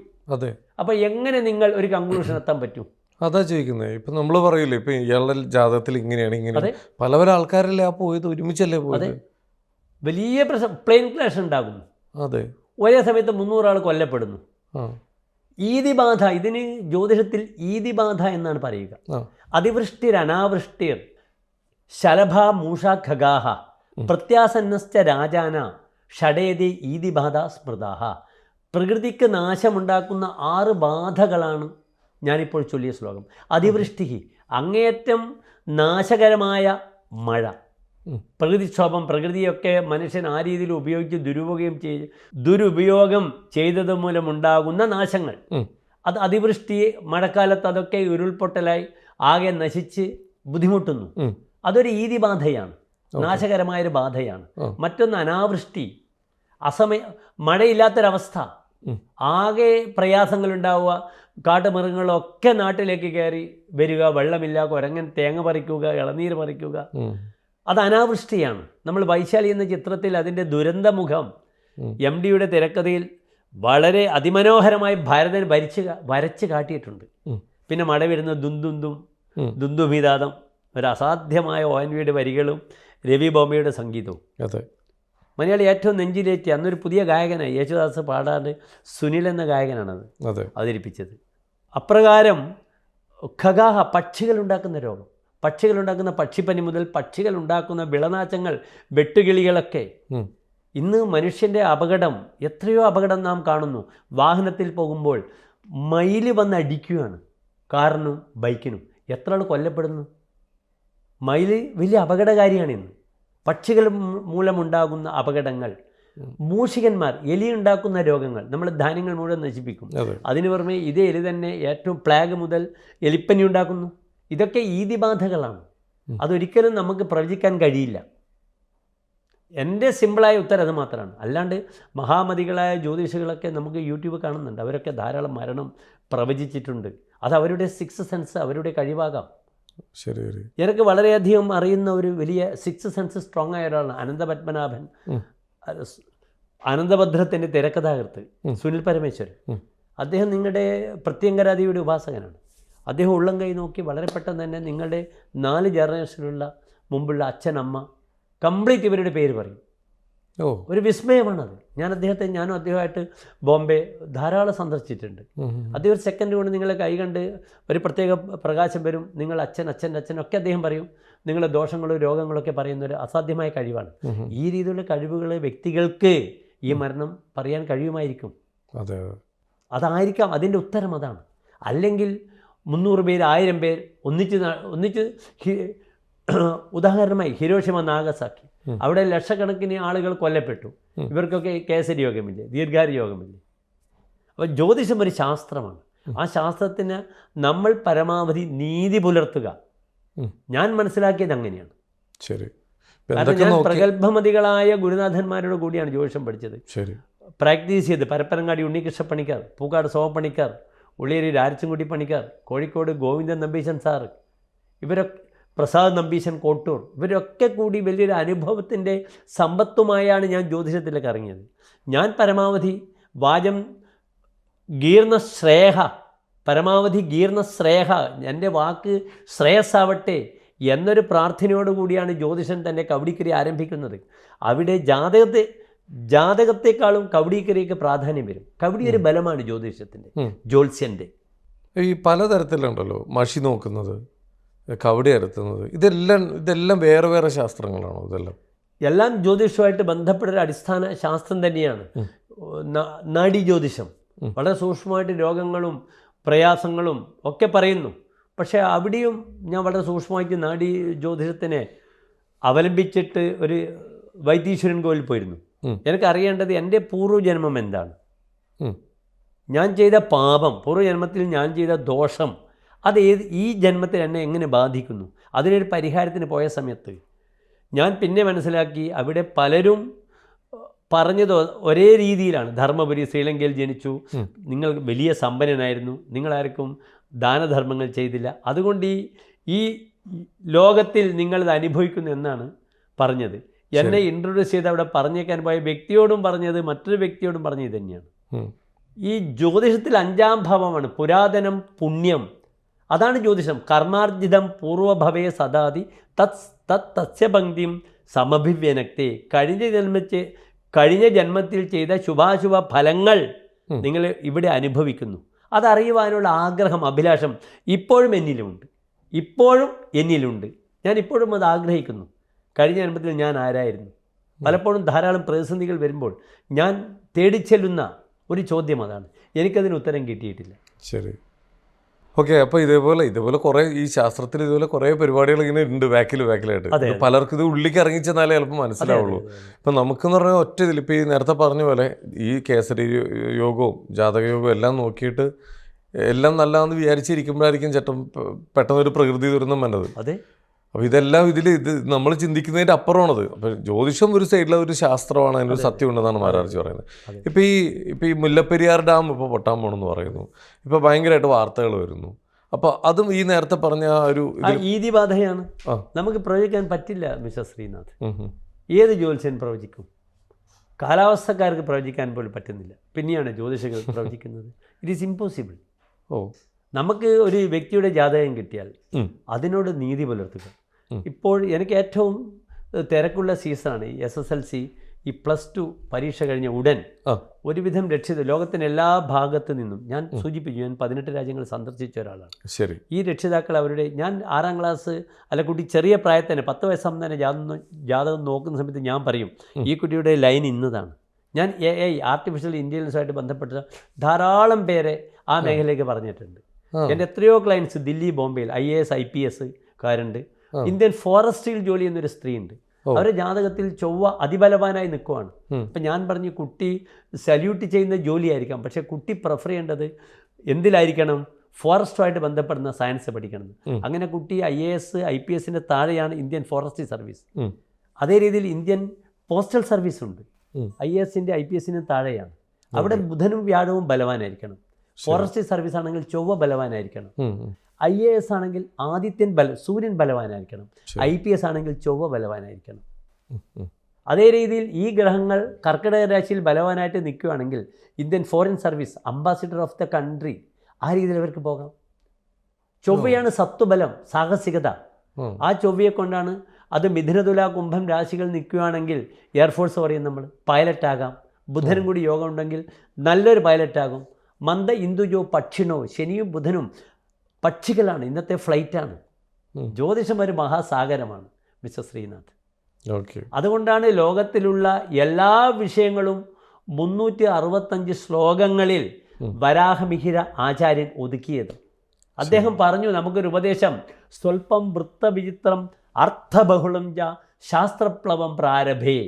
അപ്പോൾ എങ്ങനെ നിങ്ങൾ ഒരു കൺക്ലൂഷൻ എത്താൻ പറ്റും? അതാ ചോദിക്കുന്നത്. ഇപ്പം നമ്മൾ പറയില്ലേ, ഇപ്പം ഇയാളുടെ ജാതകത്തിൽ ഇങ്ങനെയാണ്, ഇങ്ങനെ പല പല ആൾക്കാരല്ലേ ആ പോയത്, ഒരുമിച്ചല്ലേ പോയത്. വലിയ പ്രശ്നം, പ്ലെയിൻ ക്ലാഷ് ഉണ്ടാകുന്നു. അതെ, ഒരേ സമയത്ത് 300 ആൾ കൊല്ലപ്പെടുന്നു. ഈതിബാധ, ഇതിന് ജ്യോതിഷത്തിൽ ഈതിബാധ എന്നാണ് പറയുക. അതിവൃഷ്ടിർ അനാവൃഷ്ടിർ ശലഭ മൂഷ ഖഗാഹ പ്രത്യാസന്നശ്ച രാജാന ഷഡേതി ഈതിബാധ സ്മൃതാഹ. പ്രകൃതിക്ക് നാശമുണ്ടാക്കുന്ന 6 ബാധകളാണ് ഞാനിപ്പോൾ ചൊല്ലിയ ശ്ലോകം. അതിവൃഷ്ടി, അങ്ങേയറ്റം നാശകരമായ മഴ, പ്രകൃതിക്ഷോഭം, പ്രകൃതിയൊക്കെ മനുഷ്യൻ ആ രീതിയിൽ ഉപയോഗിച്ച് ദുരുപയോഗം ചെയ്തത് മൂലമുണ്ടാകുന്ന നാശങ്ങൾ. അത് അതിവൃഷ്ടി, മഴക്കാലത്ത് അതൊക്കെ ഉരുൾപൊട്ടലായി ആകെ നശിച്ച് ബുദ്ധിമുട്ടുന്നു. അതൊരു ഈതിബാധയാണ്, നാശകരമായൊരു ബാധയാണ്. മറ്റൊന്ന് അനാവൃഷ്ടി, മഴയില്ലാത്തൊരവസ്ഥ, ആകെ പ്രയാസങ്ങളുണ്ടാവുക, കാട്ടുമൃഗങ്ങളൊക്കെ നാട്ടിലേക്ക് കയറി വരിക, വെള്ളമില്ല, കുരങ്ങൻ തേങ്ങ പറിക്കുക, ഇളനീര് പറിക്കുക, അത് അനാവൃഷ്ടിയാണ്. നമ്മൾ വൈശാലി എന്ന ചിത്രത്തിൽ അതിൻ്റെ ദുരന്തമുഖം MDയുടെ തിരക്കഥയിൽ വളരെ അതിമനോഹരമായി ഭാരതൻ വരച്ച് കാട്ടിയിട്ടുണ്ട്. പിന്നെ മഴ വരുന്ന ദുന്ദുമിതാദം, ഒരു അസാധ്യമായ ONVയുടെ വരികളും രവി ബോംബെയുടെ സംഗീതവും. മലയാളി ഏറ്റവും നെഞ്ചിലേറ്റി അന്നൊരു പുതിയ ഗായകനായി യേശുദാസ് പാടാണ്ട് സുനിൽ എന്ന ഗായകനാണത് അവതരിപ്പിച്ചത്. അപ്രകാരം ഖഗാഹ, പക്ഷികളുണ്ടാക്കുന്ന രോഗം, പക്ഷികളുണ്ടാക്കുന്ന പക്ഷിപ്പനി മുതൽ പക്ഷികളുണ്ടാക്കുന്ന വിളനാശങ്ങൾ, വെട്ടുകിളികളൊക്കെ. ഇന്ന് മനുഷ്യൻ്റെ അപകടം, എത്രയോ അപകടം നാം കാണുന്നു. വാഹനത്തിൽ പോകുമ്പോൾ മയിൽ വന്ന് അടിക്കുകയാണ്. കാറിനും ബൈക്കിനും. എത്ര ആൾ കൊല്ലപ്പെടുന്നു? മയിൽ വലിയ അപകടകാരിയാണ് ഇന്ന്. പക്ഷികൾ മൂലമുണ്ടാകുന്ന അപകടങ്ങൾ, മൂഷികന്മാർ, എലി ഉണ്ടാക്കുന്ന രോഗങ്ങൾ, നമ്മൾ ധാന്യങ്ങൾ മുഴുവൻ നശിപ്പിക്കും. അതിന് പുറമെ ഇതേ എലി തന്നെ ഏറ്റവും പ്ലാഗ് മുതൽ എലിപ്പനി ഉണ്ടാക്കുന്നു. ഇതൊക്കെ ഈതിബാധകളാണ്. അതൊരിക്കലും നമുക്ക് പ്രവചിക്കാൻ കഴിയില്ല. എൻ്റെ സിമ്പിളായ ഉത്തരം അത് മാത്രമാണ്. അല്ലാണ്ട് മഹാമതികളായ ജ്യോതിഷികളൊക്കെ നമുക്ക് യൂട്യൂബ് കാണുന്നുണ്ട്. അവരൊക്കെ ധാരാളം മരണം പ്രവചിച്ചിട്ടുണ്ട്. അത് അവരുടെ സിക്സ് സെൻസ്, അവരുടെ കഴിവാകാം. ശരി. എനിക്ക് വളരെയധികം അറിയുന്ന ഒരു വലിയ സിക്സ് സെൻസ് സ്ട്രോങ് ആയ ഒരാളാണ് അനന്തപത്മനാഭൻ, അനന്തഭദ്രത്തിൻ്റെ തിരക്കഥാകൃത്ത് സുനിൽ പരമേശ്വരൻ. അദ്ദേഹം നിങ്ങളുടെ പ്രത്യങ്കരാതിയുടെ ഉപാസകനാണ്. അദ്ദേഹം ഉള്ളം കൈ നോക്കി വളരെ പെട്ടെന്ന് തന്നെ നിങ്ങളുടെ 4 ജനറേഷനുള്ള മുമ്പുള്ള അച്ഛൻ, അമ്മ, കംപ്ലീറ്റ് ഇവരുടെ പേര് പറയും. ഒരു വിസ്മയമാണത്. ഞാനും അദ്ദേഹമായിട്ട് ബോംബെ ധാരാളം സന്ദർശിച്ചിട്ടുണ്ട്. അദ്ദേഹം ഒരു സെക്കൻഡ് കൊണ്ട് നിങ്ങളെ കൈ കണ്ട് ഒരു പ്രത്യേക പ്രകാശം വരും. നിങ്ങൾ അച്ഛനൊക്കെ അദ്ദേഹം പറയും. നിങ്ങളുടെ ദോഷങ്ങളും രോഗങ്ങളൊക്കെ പറയുന്ന ഒരു അസാധ്യമായ കഴിവാണ്. ഈ രീതിയിലുള്ള കഴിവുകൾ വ്യക്തികൾക്ക് ഈ മരണം പറയാൻ കഴിയുമായിരിക്കും. അതായിരിക്കാം അതിൻ്റെ ഉത്തരം. അതാണ്. അല്ലെങ്കിൽ 300 പേര്, 1000 പേർ ഒന്നിച്ച് ഉദാഹരണമായി ഹിരോഷിമ, നാഗസാക്കി, അവിടെ ലക്ഷക്കണക്കിന് ആളുകൾ കൊല്ലപ്പെട്ടു. ഇവർക്കൊക്കെ കേസരി യോഗമില്ലേ, ദീർഘാരി യോഗമില്ലേ? അപ്പോൾ ജ്യോതിഷം ഒരു ശാസ്ത്രമാണ്. ആ ശാസ്ത്രത്തിന് നമ്മൾ പരമാവധി നീതി പുലർത്തുക. ഞാൻ മനസ്സിലാക്കിയത് അങ്ങനെയാണ്. ശരി. കാരണം ഞാൻ പ്രഗത്ഭമതികളായ ഗുരുനാഥന്മാരോട് കൂടിയാണ് ജ്യോതിഷം പഠിച്ചത്. പ്രാക്ടീസ് ചെയ്ത് പരപ്പനങ്ങാടി ഉണ്ണികൃഷ്ണ പണിക്കർ, പൂക്കാട് സോമപ്പണിക്കർ, ഉള്ളിയേരി രാരച്ചൻകുട്ടി പണിക്കർ, കോഴിക്കോട് ഗോവിന്ദൻ നമ്പീശൻ സാറ്, ഇവരൊക്കെ, പ്രസാദ് നമ്പീശൻ കോട്ടൂർ, ഇവരൊക്കെ കൂടി വലിയൊരു അനുഭവത്തിൻ്റെ സമ്പത്തുമായാണ് ഞാൻ ജ്യോതിഷത്തിലേക്ക് ഇറങ്ങിയത്. ഞാൻ പരമാവധി വാചം പരമാവധി ഗീർണശ്രേഹ, എൻ്റെ വാക്ക് ശ്രേയസ്സാവട്ടെ എന്നൊരു പ്രാർത്ഥനയോടുകൂടിയാണ് ജ്യോതിഷൻ തന്നെ കവടിക്കരി ആരംഭിക്കുന്നത്. അവിടെ ജാതകത്തെക്കാളും കവടിക്കരിക്ക് പ്രാധാന്യം വരും. കവടി ഒരു ബലമാണ് ജ്യോതിഷത്തിൻ്റെ, ജ്യോത്സ്യൻ്റെ. ഈ പലതരത്തിലുണ്ടല്ലോ, മഷി നോക്കുന്നത്, കവടി അരത്തുന്നത്, ഇതെല്ലാം വേറെ വേറെ ശാസ്ത്രങ്ങളാണോ? എല്ലാം ജ്യോതിഷവുമായിട്ട് ബന്ധപ്പെട്ട ഒരു അടിസ്ഥാന ശാസ്ത്രം തന്നെയാണ്. നാഡി ജ്യോതിഷം വളരെ സൂക്ഷ്മമായിട്ട് രോഗങ്ങളും പ്രയാസങ്ങളും ഒക്കെ പറയുന്നു. പക്ഷേ അവിടെയും ഞാൻ വളരെ സൂക്ഷ്മമായിട്ട് നാഡി ജ്യോതിഷത്തിനെ അവലംബിച്ചിട്ട് ഒരു വൈദ്യീശ്വരൻ കോവിൽ പോയിരുന്നു. എനിക്കറിയേണ്ടത് എൻ്റെ പൂർവ്വജന്മം എന്താണ്, ഞാൻ ചെയ്ത പാപം, പൂർവ്വജന്മത്തിൽ ഞാൻ ചെയ്ത ദോഷം, അത് ഈ ജന്മത്തിൽ എന്നെ എങ്ങനെ ബാധിക്കുന്നു, അതിനൊരു പരിഹാരത്തിന് പോയ സമയത്ത് ഞാൻ പിന്നെ മനസ്സിലാക്കി അവിടെ പലരും പറഞ്ഞത് ഒരേ രീതിയിലാണ്. ധർമ്മപുരി ശ്രീലങ്കയിൽ ജനിച്ചു, നിങ്ങൾ വലിയ സമ്പന്നനായിരുന്നു, നിങ്ങളാർക്കും ദാനധർമ്മങ്ങൾ ചെയ്തില്ല, അതുകൊണ്ട് ഈ ലോകത്തിൽ നിങ്ങളിത് അനുഭവിക്കുന്നു എന്നാണ് പറഞ്ഞത്. എന്നെ ഇൻട്രൊഡ്യൂസ് ചെയ്ത് അവിടെ പറഞ്ഞേക്കാൻ പോയ വ്യക്തിയോടും പറഞ്ഞത്, മറ്റൊരു വ്യക്തിയോടും പറഞ്ഞത് തന്നെയാണ്. ഈ ജ്യോതിഷത്തിൽ 5ാം ഭാവമാണ് പുരാതനം പുണ്യം. അതാണ് ജ്യോതിഷം. കർമാർജിതം പൂർവഭവേ സദാതി തസ്യപങ്ക്തിം സമഭിവ്യനക്തേ. കഴിഞ്ഞ ജന്മത്തിൽ ചെയ്ത ശുഭാശുഭ ഫലങ്ങൾ നിങ്ങൾ ഇവിടെ അനുഭവിക്കുന്നു. അതറിയുവാനുള്ള ആഗ്രഹം, അഭിലാഷം ഇപ്പോഴും എന്നിലുണ്ട്. ഞാൻ ഇപ്പോഴും അത് ആഗ്രഹിക്കുന്നു. കഴിഞ്ഞ ജന്മത്തിൽ ഞാൻ ആരായിരുന്നു? പലപ്പോഴും ധാരാളം പ്രതിസന്ധികൾ വരുമ്പോൾ ഞാൻ തേടിച്ചെല്ലുന്ന ഒരു ചോദ്യം അതാണ്. എനിക്കതിന് ഉത്തരം കിട്ടിയിട്ടില്ല. ശരി, ഓക്കെ. അപ്പോൾ ഇതേപോലെ കുറേ ഈ ശാസ്ത്രത്തിൽ ഇതുപോലെ കുറേ പരിപാടികൾ ഇങ്ങനെ ഉണ്ട് ബാക്കിലായിട്ട്. പലർക്കും ഇത് ഉള്ളിലേക്ക് ഇറങ്ങിച്ചെന്നാലേ ചിലപ്പോൾ മനസ്സിലാവുള്ളൂ. ഇപ്പം നമുക്കെന്ന് പറഞ്ഞാൽ ഒറ്റ ഇതിൽ ഇപ്പോൾ ഈ നേരത്തെ പറഞ്ഞ പോലെ ഈ കേസരി യോഗവും ജാതക യോഗവും എല്ലാം നോക്കിയിട്ട് എല്ലാം നല്ലതാണെന്ന് വിചാരിച്ചിരിക്കുമ്പോഴായിരിക്കും പെട്ടെന്നൊരു പ്രകൃതി ദുരന്തം വന്നത്. അതെ. അപ്പോൾ ഇത് നമ്മൾ ചിന്തിക്കുന്നതിൻ്റെ അപ്പുറമാണത്. അപ്പോൾ ജ്യോതിഷം ഒരു സൈഡിലെ ഒരു ശാസ്ത്രമാണ്, അതിനൊരു സത്യം ഉണ്ടെന്നാണ് മാരാർജി പറയുന്നത്. ഇപ്പോൾ ഈ മുല്ലപ്പെരിയാർ ഡാം ഇപ്പോൾ പൊട്ടാൻ പോകണമെന്ന് പറയുന്നു. ഇപ്പോൾ ഭയങ്കരമായിട്ട് വാർത്തകൾ വരുന്നു. അപ്പോൾ അതും ഈ നേരത്തെ പറഞ്ഞ ഒരു ഈതിബാധയാണ്. നമുക്ക് പ്രവചിക്കാൻ പറ്റില്ല മിസ്റ്റർ ശ്രീനാഥ്. ഏത് ജ്യോത്സ്യൻ പ്രവചിക്കും? കാലാവസ്ഥക്കാർക്ക് പ്രവചിക്കാൻ പോലും പറ്റുന്നില്ല, പിന്നെയാണ് ജ്യോതിഷകൾ പ്രവചിക്കുന്നത്. It is impossible. നമുക്ക് ഒരു വ്യക്തിയുടെ ജാതകം കിട്ടിയാൽ അതിനോട് നീതി പുലർത്തുക. ഇപ്പോൾ എനിക്ക് ഏറ്റവും തിരക്കുള്ള സീസണാണ് ഈ SSLC, ഈ +2 പരീക്ഷ കഴിഞ്ഞ ഉടൻ ഒരുവിധം ലോകത്തിൻ്റെ എല്ലാ ഭാഗത്തു നിന്നും ഞാൻ സൂചിപ്പിച്ചു, ഞാൻ 18 രാജ്യങ്ങൾ സന്ദർശിച്ച ഒരാളാണ്. ശരി. ഈ രക്ഷിതാക്കൾ ഞാൻ 6ാം ക്ലാസ് കുട്ടി ചെറിയ പ്രായത്തിൽ തന്നെ 10 വയസ്സാകുമ്പോൾ തന്നെ ജാതകം നോക്കുന്ന സമയത്ത് ഞാൻ പറയും ഈ കുട്ടിയുടെ ലൈൻ ഇന്നതാണ്. ഞാൻ AI ആർട്ടിഫിഷ്യൽ ഇൻ്റലിജൻസുമായിട്ട് ബന്ധപ്പെട്ട ധാരാളം പേരെ ആ മേഖലയിലേക്ക് പറഞ്ഞിട്ടുണ്ട്. എൻ്റെ എത്രയോ ക്ലയൻസ് ദില്ലി ബോംബെയിൽ IAS IPS കാരുണ്ട്. ഇന്ത്യൻ ഫോറസ്ട്രിയിൽ ജോലി ചെയ്യുന്നൊരു സ്ത്രീയുണ്ട്. അവരുടെ ജാതകത്തിൽ ചൊവ്വ അതിബലവാനായി നിൽക്കുവാണ്. അപ്പം ഞാൻ പറഞ്ഞു കുട്ടി സല്യൂട്ട് ചെയ്യുന്ന ജോലിയായിരിക്കാം, പക്ഷേ കുട്ടി പ്രിഫർ ചെയ്യേണ്ടത് എന്തിലായിരിക്കണം? ഫോറസ്റ്റുമായിട്ട് ബന്ധപ്പെടുന്ന സയൻസ് പഠിക്കണം. അങ്ങനെ കുട്ടി IAS IPSൻ്റെ താഴെയാണ് ഇന്ത്യൻ ഫോറസ്ട്രി സർവീസ്. അതേ രീതിയിൽ ഇന്ത്യൻ പോസ്റ്റൽ സർവീസ് ഉണ്ട്, IASൻ്റെ IPSൻ്റെ താഴെയാണ്. അവിടെ ബുധനും വ്യാഴവും ബലവാനായിരിക്കണം. ഫോറസ്ട്രി സർവീസ് ആണെങ്കിൽ ചൊവ്വ ബലവാനായിരിക്കണം. IAS ആണെങ്കിൽ ആദിത്യൻ സൂര്യൻ ബലവാനായിരിക്കണം. IPS ആണെങ്കിൽ ചൊവ്വ ബലവാനായിരിക്കണം. അതേ രീതിയിൽ ഈ ഗ്രഹങ്ങൾ കർക്കിടക രാശിയിൽ ബലവാനായിട്ട് നിൽക്കുകയാണെങ്കിൽ Indian foreign service, ambassador of the country, ആ രീതിയിൽ അവർക്ക് പോകാം. ചൊവ്വയാണ് സത്വബലം, സാഹസികത. ആ ചൊവ്വയെ കൊണ്ടാണ് അത് മിഥുന തുല കുംഭം രാശികൾ നിൽക്കുകയാണെങ്കിൽ എയർഫോഴ്സ് പറയും നമ്മൾ പൈലറ്റാകാം. ബുധനും കൂടി യോഗം ഉണ്ടെങ്കിൽ നല്ലൊരു പൈലറ്റാകും. മന്ദ ഇന്ദുജോ പക്ഷിണോ, ശനിയും ബുധനും പക്ഷികളാണ്, ഇന്നത്തെ ഫ്ലൈറ്റാണ്. ജ്യോതിഷം ഒരു മഹാസാഗരമാണ് മിസ്റ്റർ ശ്രീനാഥ്. അതുകൊണ്ടാണ് ലോകത്തിലുള്ള എല്ലാ വിഷയങ്ങളും 365 ശ്ലോകങ്ങളിൽ വരാഹമിഹിര ആചാര്യൻ ഒതുക്കിയത്. അദ്ദേഹം പറഞ്ഞു നമുക്കൊരു ഉപദേശം, സ്വൽപ്പം വൃത്തവിചിത്രം അർത്ഥബഹുളം ച ശാസ്ത്രപ്ലവം പ്രാരഭേ.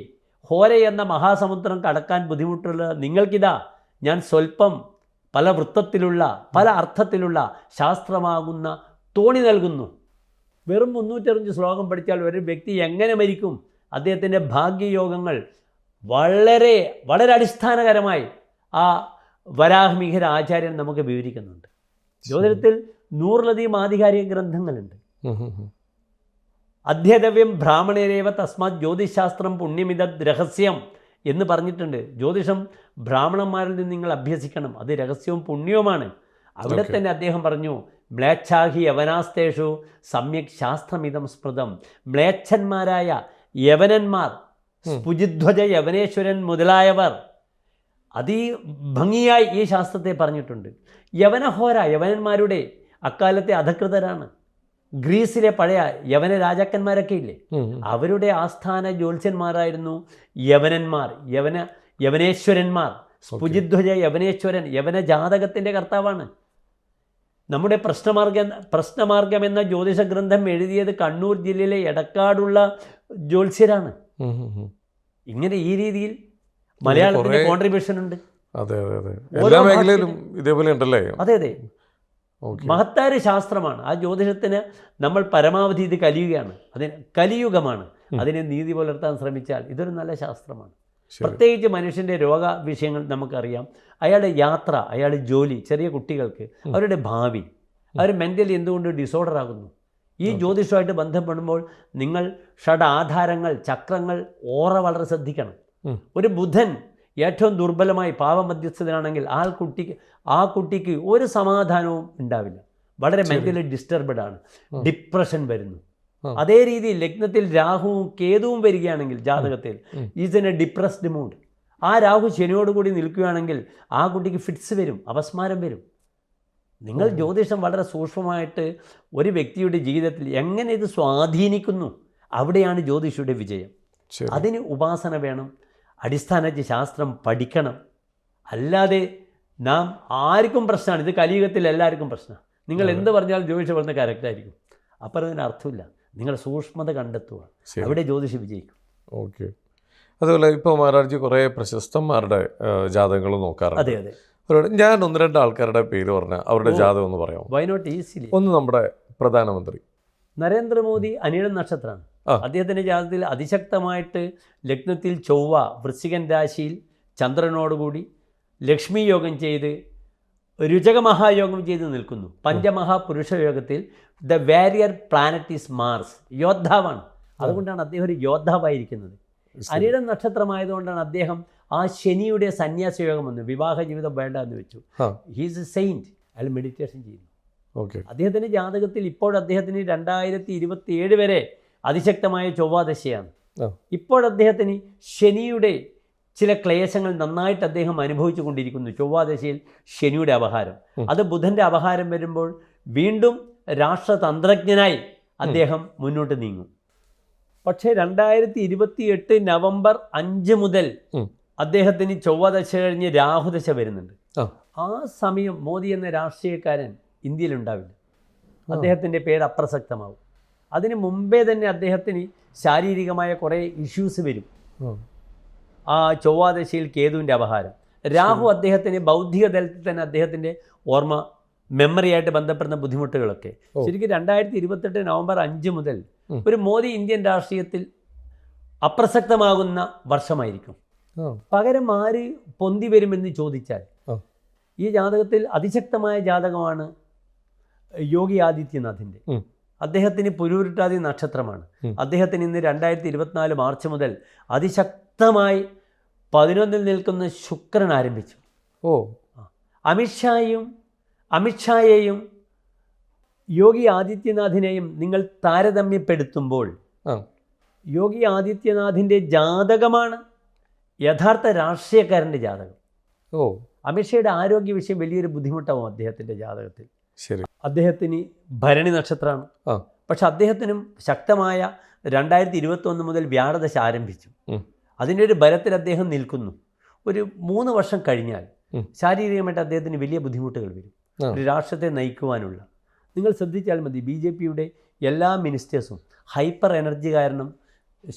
ഹോര എന്ന മഹാസമുദ്രം കടക്കാൻ ബുദ്ധിമുട്ടുള്ള നിങ്ങൾക്കിതാ ഞാൻ സ്വൽപ്പം പല വൃത്തത്തിലുള്ള പല അർത്ഥത്തിലുള്ള ശാസ്ത്രമാകുന്ന തോണി നൽകുന്നു. വെറും 365 ശ്ലോകം പഠിച്ചാൽ ഒരു വ്യക്തി എങ്ങനെ മരിക്കും? അദ്ദേഹത്തിൻ്റെ ഭാഗ്യയോഗങ്ങൾ വളരെ വളരെ അടിസ്ഥാനകരമായി ആ വരാഹമിഹിര ആചാര്യൻ നമുക്ക് വിവരിക്കുന്നുണ്ട്. ജ്യോതിഷത്തിൽ 100-ലധികം ആധികാരിക ഗ്രന്ഥങ്ങളുണ്ട്. അധ്യതവ്യം ബ്രാഹ്മണരേവ തസ്മാത് ജ്യോതിശാസ്ത്രം പുണ്യമിതദ് രഹസ്യം എന്ന് പറഞ്ഞിട്ടുണ്ട്. ജ്യോതിഷം ബ്രാഹ്മണന്മാരിൽ നിന്ന് നിങ്ങൾ അഭ്യസിക്കണം, അത് രഹസ്യവും പുണ്യവുമാണ്. അവിടെ തന്നെ അദ്ദേഹം പറഞ്ഞു, മ്ലേച്ഛാഹി യവനാസ്തേഷു സമ്യക് ശാസ്ത്രമിതം സ്മൃതം. മ്ലേച്ഛന്മാരായ യവനന്മാർ, സ്ഫുജിധ്വജ യവനേശ്വരൻ മുതലായവർ ഭംഗിയായി ഈ ശാസ്ത്രത്തെ പറഞ്ഞിട്ടുണ്ട്. യവനഹോര, യവനന്മാരുടെ അക്കാലത്തെ അധകൃതരാണ്. ഗ്രീസിലെ പഴയ യവന രാജാക്കന്മാരൊക്കെ ഇല്ലേ, അവരുടെ ആസ്ഥാന ജ്യോത്സ്യന്മാരായിരുന്നു യവനന്മാർ, യവനേശ്വരന്മാർ. സ്ഫുജിധ്വജ യവനേശ്വരൻ യവന ജാതകത്തിൻ്റെ കർത്താവാണ്. നമ്മുടെ പ്രശ്നമാർഗം എന്ന ജ്യോതിഷ ഗ്രന്ഥം എഴുതിയത് കണ്ണൂർ ജില്ലയിലെ എടക്കാടുള്ള ജ്യോത്സ്യരാണ്. ഇങ്ങനെ ഈ രീതിയിൽ മലയാളത്തിന്റെ കോൺട്രിബ്യൂഷൻ ഉണ്ട്. അതെ അതെ, മഹത്തായ ശാസ്ത്രമാണ്. ആ ജ്യോതിഷത്തിന് നമ്മൾ പരമാവധി ഇത് കലിയുഗമാണ്. അതിനെ നീതി പുലർത്താൻ ശ്രമിച്ചാൽ ഇതൊരു നല്ല ശാസ്ത്രമാണ്. പ്രത്യേകിച്ച് മനുഷ്യൻ്റെ രോഗ വിഷയങ്ങൾ നമുക്കറിയാം. അയാളുടെ യാത്ര, അയാളുടെ ജോലി, ചെറിയ കുട്ടികൾക്ക് അവരുടെ ഭാവി, അവർ മെൻ്റലി എന്തുകൊണ്ട് ഡിസോർഡർ ആകുന്നു, ഈ ജ്യോതിഷമായിട്ട് ബന്ധപ്പെടുമ്പോൾ നിങ്ങൾ ഷഡാധാരങ്ങൾ, ചക്രങ്ങൾ വളരെ ശ്രദ്ധിക്കണം. ഒരു ബുധൻ ഏറ്റവും ദുർബലമായി പാവമധ്യസ്ഥനാണെങ്കിൽ ആ കുട്ടിക്ക് ഒരു സമാധാനവും ഉണ്ടാവില്ല, വളരെ മെൻ്റലി ഡിസ്റ്റർബഡ് ആണ്, ഡിപ്രഷൻ വരുന്നു. അതേ രീതിയിൽ ലഗ്നത്തിൽ രാഹുവും കേതുവും വരികയാണെങ്കിൽ ജാതകത്തിൽ is in A depressed mood. ആ രാഹു ശനിയോടുകൂടി നിൽക്കുകയാണെങ്കിൽ ആ കുട്ടിക്ക് ഫിറ്റ്സ് വരും, അപസ്മാരം വരും. നിങ്ങൾ ജ്യോതിഷം വളരെ സൂക്ഷ്മമായിട്ട് ഒരു വ്യക്തിയുടെ ജീവിതത്തിൽ എങ്ങനെ ഇത് സ്വാധീനിക്കുന്നു, അവിടെയാണ് ജ്യോതിഷയുടെ വിജയം. അതിന് ഉപാസന വേണം, അടിസ്ഥാന ശാസ്ത്രം പഠിക്കണം. അല്ലാതെ നാം ആർക്കും പ്രശ്നമാണ്, ഇത് കലിയുഗത്തിൽ എല്ലാവർക്കും പ്രശ്നമാണ്. നിങ്ങൾ എന്ത് പറഞ്ഞാലും ജ്യോതിഷം പറഞ്ഞ കറക്റ്റായിരിക്കും, അപ്പം അതിന് അർത്ഥമില്ല. നിങ്ങളുടെ സൂക്ഷ്മത കണ്ടെത്തുക, അവിടെ ജ്യോതിഷം വിജയിക്കും. ഓക്കെ. അതുപോലെ ഇപ്പോൾ മഹാരാജ് കുറേ പ്രശസ്തന്മാരുടെ ജാതകങ്ങൾ നോക്കാറുണ്ട്. അതെ അതെ. ഞാൻ 1-2 ആൾക്കാരുടെ പേര് പറഞ്ഞാൽ അവരുടെ ജാതകം ഒന്ന് പറയാമോ? Why not easily. ഒന്ന് നമ്മുടെ പ്രധാനമന്ത്രി നരേന്ദ്രമോദി അനിഴം നക്ഷത്രമാണ്. അദ്ദേഹത്തിൻ്റെ ജാതകത്തിൽ അതിശക്തമായിട്ട് ലഗ്നത്തിൽ ചൊവ്വ വൃശ്ചികൻ രാശിയിൽ ചന്ദ്രനോടുകൂടി ലക്ഷ്മി യോഗം ചെയ്ത് രുചക മഹായോഗം ചെയ്ത് നിൽക്കുന്നു. പഞ്ചമഹാപുരുഷ യോഗത്തിൽ the warrior planet is Mars, യോദ്ധാവാണ്. അതുകൊണ്ടാണ് അദ്ദേഹം ഒരു യോദ്ധാവായിരിക്കുന്നത്. അനിഴം നക്ഷത്രമായതുകൊണ്ടാണ് അദ്ദേഹം ആ ശനിയുടെ സന്യാസയോഗം വന്നു, വിവാഹ ജീവിതം വേണ്ട എന്ന് വെച്ചു. ഹീസ് എ സെയിൻറ്റ്, അയാൾ മെഡിറ്റേഷൻ ചെയ്യുന്നു. അദ്ദേഹത്തിൻ്റെ ജാതകത്തിൽ ഇപ്പോൾ അദ്ദേഹത്തിന് 2027 വരെ അതിശക്തമായ ചൊവ്വാദശയാണ്. ഇപ്പോൾ അദ്ദേഹത്തിന് ശനിയുടെ ചില ക്ലേശങ്ങൾ നന്നായിട്ട് അദ്ദേഹം അനുഭവിച്ചു കൊണ്ടിരിക്കുന്നു. ചൊവ്വാദശയിൽ ശനിയുടെ അപഹാരം, അത് ബുധൻ്റെ അപഹാരം വരുമ്പോൾ വീണ്ടും രാഷ്ട്രതന്ത്രജ്ഞനായി അദ്ദേഹം മുന്നോട്ട് നീങ്ങും. പക്ഷേ 2028 നവംബർ 5 മുതൽ അദ്ദേഹത്തിന് ചൊവ്വാദശ കഴിഞ്ഞ് രാഹുദശ വരുന്നുണ്ട്. ആ സമയം മോദി എന്ന രാഷ്ട്രീയക്കാരൻ ഇന്ത്യയിൽ ഉണ്ടാവില്ല. അദ്ദേഹത്തിൻ്റെ പേര് അപ്രസക്തമാവും. അതിന് മുമ്പേ തന്നെ അദ്ദേഹത്തിന് ശാരീരികമായ കുറേ ഇഷ്യൂസ് വരും. ആ ചൊവ്വാദശയിൽ കേതുവിൻ്റെ അപഹാരം. രാഹു അദ്ദേഹത്തിന് ബൗദ്ധിക തലത്തിൽ തന്നെ അദ്ദേഹത്തിൻ്റെ ഓർമ്മ മെമ്മറിയായിട്ട് ബന്ധപ്പെടുന്ന ബുദ്ധിമുട്ടുകളൊക്കെ ശരിക്കും 2028 നവംബർ 5 മുതൽ ഒരു മോദി ഇന്ത്യൻ രാഷ്ട്രീയത്തിൽ അപ്രസക്തമാകുന്ന വർഷമായിരിക്കും. പകരം ആര് പൊന്തി വരുമെന്ന് ചോദിച്ചാൽ ഈ ജാതകത്തിൽ അതിശക്തമായ ജാതകമാണ് യോഗി ആദിത്യനാഥിൻ്റെ. അദ്ദേഹത്തിന് പുരൂരുട്ടാതി നക്ഷത്രമാണ്. അദ്ദേഹത്തിന് ഇന്ന് 2024 മാർച്ച് മുതൽ അതിശക്തമായി 11-ൽ നിൽക്കുന്ന ശുക്രൻ ആരംഭിച്ചു. അമിത്ഷായെയും യോഗി ആദിത്യനാഥിനെയും നിങ്ങൾ താരതമ്യപ്പെടുത്തുമ്പോൾ യോഗി ആദിത്യനാഥിൻ്റെ ജാതകമാണ് യഥാർത്ഥ രാഷ്ട്രീയക്കാരൻ്റെ ജാതകം. അമിത്ഷായുടെ ആരോഗ്യ വിഷയം വലിയൊരു ബുദ്ധിമുട്ടാവും അദ്ദേഹത്തിൻ്റെ ജാതകത്തിൽ. അദ്ദേഹത്തിന് ഭരണി നക്ഷത്രമാണ്. പക്ഷെ അദ്ദേഹത്തിനും ശക്തമായ 2021 മുതൽ വ്യാഴദശ ആരംഭിച്ചു. അതിൻ്റെ ഒരു ബലത്തിൽ അദ്ദേഹം നിൽക്കുന്നു. ഒരു 3 വർഷം കഴിഞ്ഞാൽ ശാരീരികമായിട്ട് അദ്ദേഹത്തിന് വലിയ ബുദ്ധിമുട്ടുകൾ വരും ഒരു രാഷ്ട്രത്തെ നയിക്കുവാനുള്ള. നിങ്ങൾ ശ്രദ്ധിച്ചാൽ മതി, BJPയുടെ എല്ലാ മിനിസ്റ്റേഴ്സും ഹൈപ്പർ എനർജി കാരണം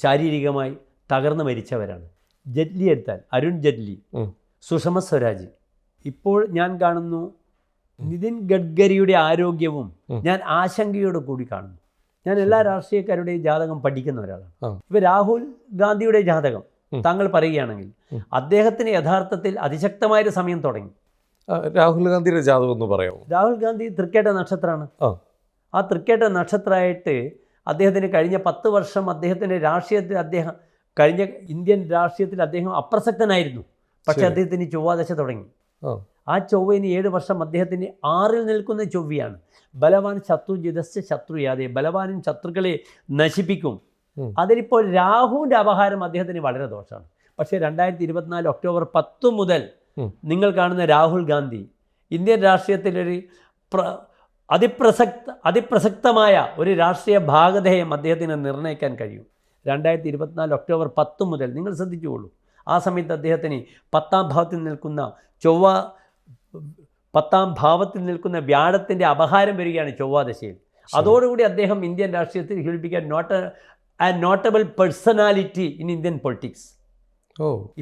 ശാരീരികമായി തകർന്നു മരിച്ചവരാണ്. ജെറ്റ്ലി എടുത്താൽ അരുൺ ജെറ്റ്ലി, സുഷമ സ്വരാജ്, ഇപ്പോൾ ഞാൻ കാണുന്നു നിതിൻ ഗഡ്കരിയുടെ ആരോഗ്യവും ഞാൻ ആശങ്കയോട് കൂടി കാണുന്നു. ഞാൻ എല്ലാ രാഷ്ട്രീയക്കാരുടെയും ജാതകം പഠിക്കുന്ന ഒരാളാണ്. ഇപ്പോൾ രാഹുൽ ഗാന്ധിയുടെ ജാതകം താങ്കൾ പറയുകയാണെങ്കിൽ അദ്ദേഹത്തിന് യഥാർത്ഥത്തിൽ അതിശക്തമായൊരു സമയം തുടങ്ങി. രാഹുൽ ഗാന്ധിയുടെ ജാതകം ഒന്ന് പറയാമോ? രാഹുൽ ഗാന്ധി തൃക്കേട്ട നക്ഷത്രമാണ്. ആ തൃക്കേട്ട നക്ഷത്രമായിട്ട് അദ്ദേഹത്തിന് കഴിഞ്ഞ 10 വർഷം അദ്ദേഹത്തിൻ്റെ രാഷ്ട്രീയത്തിൽ കഴിഞ്ഞ ഇന്ത്യൻ രാഷ്ട്രീയത്തിൽ അദ്ദേഹം അപ്രസക്തനായിരുന്നു. പക്ഷെ അദ്ദേഹത്തിന് ചൊവ്വാദശ തുടങ്ങി. ആ ചൊവ്വയിന് 7 വർഷം അദ്ദേഹത്തിന് 6-ൽ നിൽക്കുന്ന ചൊവ്വയാണ്. ബലവാൻ ശത്രു ജിതസ്യ ശത്രുയാതെ, ബലവാനും ശത്രുക്കളെ നശിപ്പിക്കും. അതിലിപ്പോൾ രാഹുവിൻ്റെ അപഹാരം അദ്ദേഹത്തിന് വളരെ ദോഷമാണ്. പക്ഷേ 2024 ഒക്ടോബർ 10 മുതൽ നിങ്ങൾ കാണുന്ന രാഹുൽ ഗാന്ധി ഇന്ത്യൻ രാഷ്ട്രീയത്തിലൊരു അതിപ്രസക്തമായ ഒരു രാഷ്ട്രീയ ഭാഗധേയം അദ്ദേഹത്തിന് നിർണ്ണയിക്കാൻ കഴിയും. 2024 ഒക്ടോബർ 10 മുതൽ നിങ്ങൾ ശ്രദ്ധിച്ചുകൊള്ളൂ. ആ സമയത്ത് അദ്ദേഹത്തിന് 10-ാം ഭാവത്തിൽ നിൽക്കുന്ന ചൊവ്വ 10-ാം ഭാവത്തിൽ നിൽക്കുന്ന വ്യാഴത്തിൻ്റെ അപഹാരം വരികയാണ് ചൊവ്വാദശയിൽ. അതോടുകൂടി അദ്ദേഹം ഇന്ത്യൻ രാഷ്ട്രീയത്തിൽ ഹിൽപ്പിക്കാൻ notable personality in Indian politics.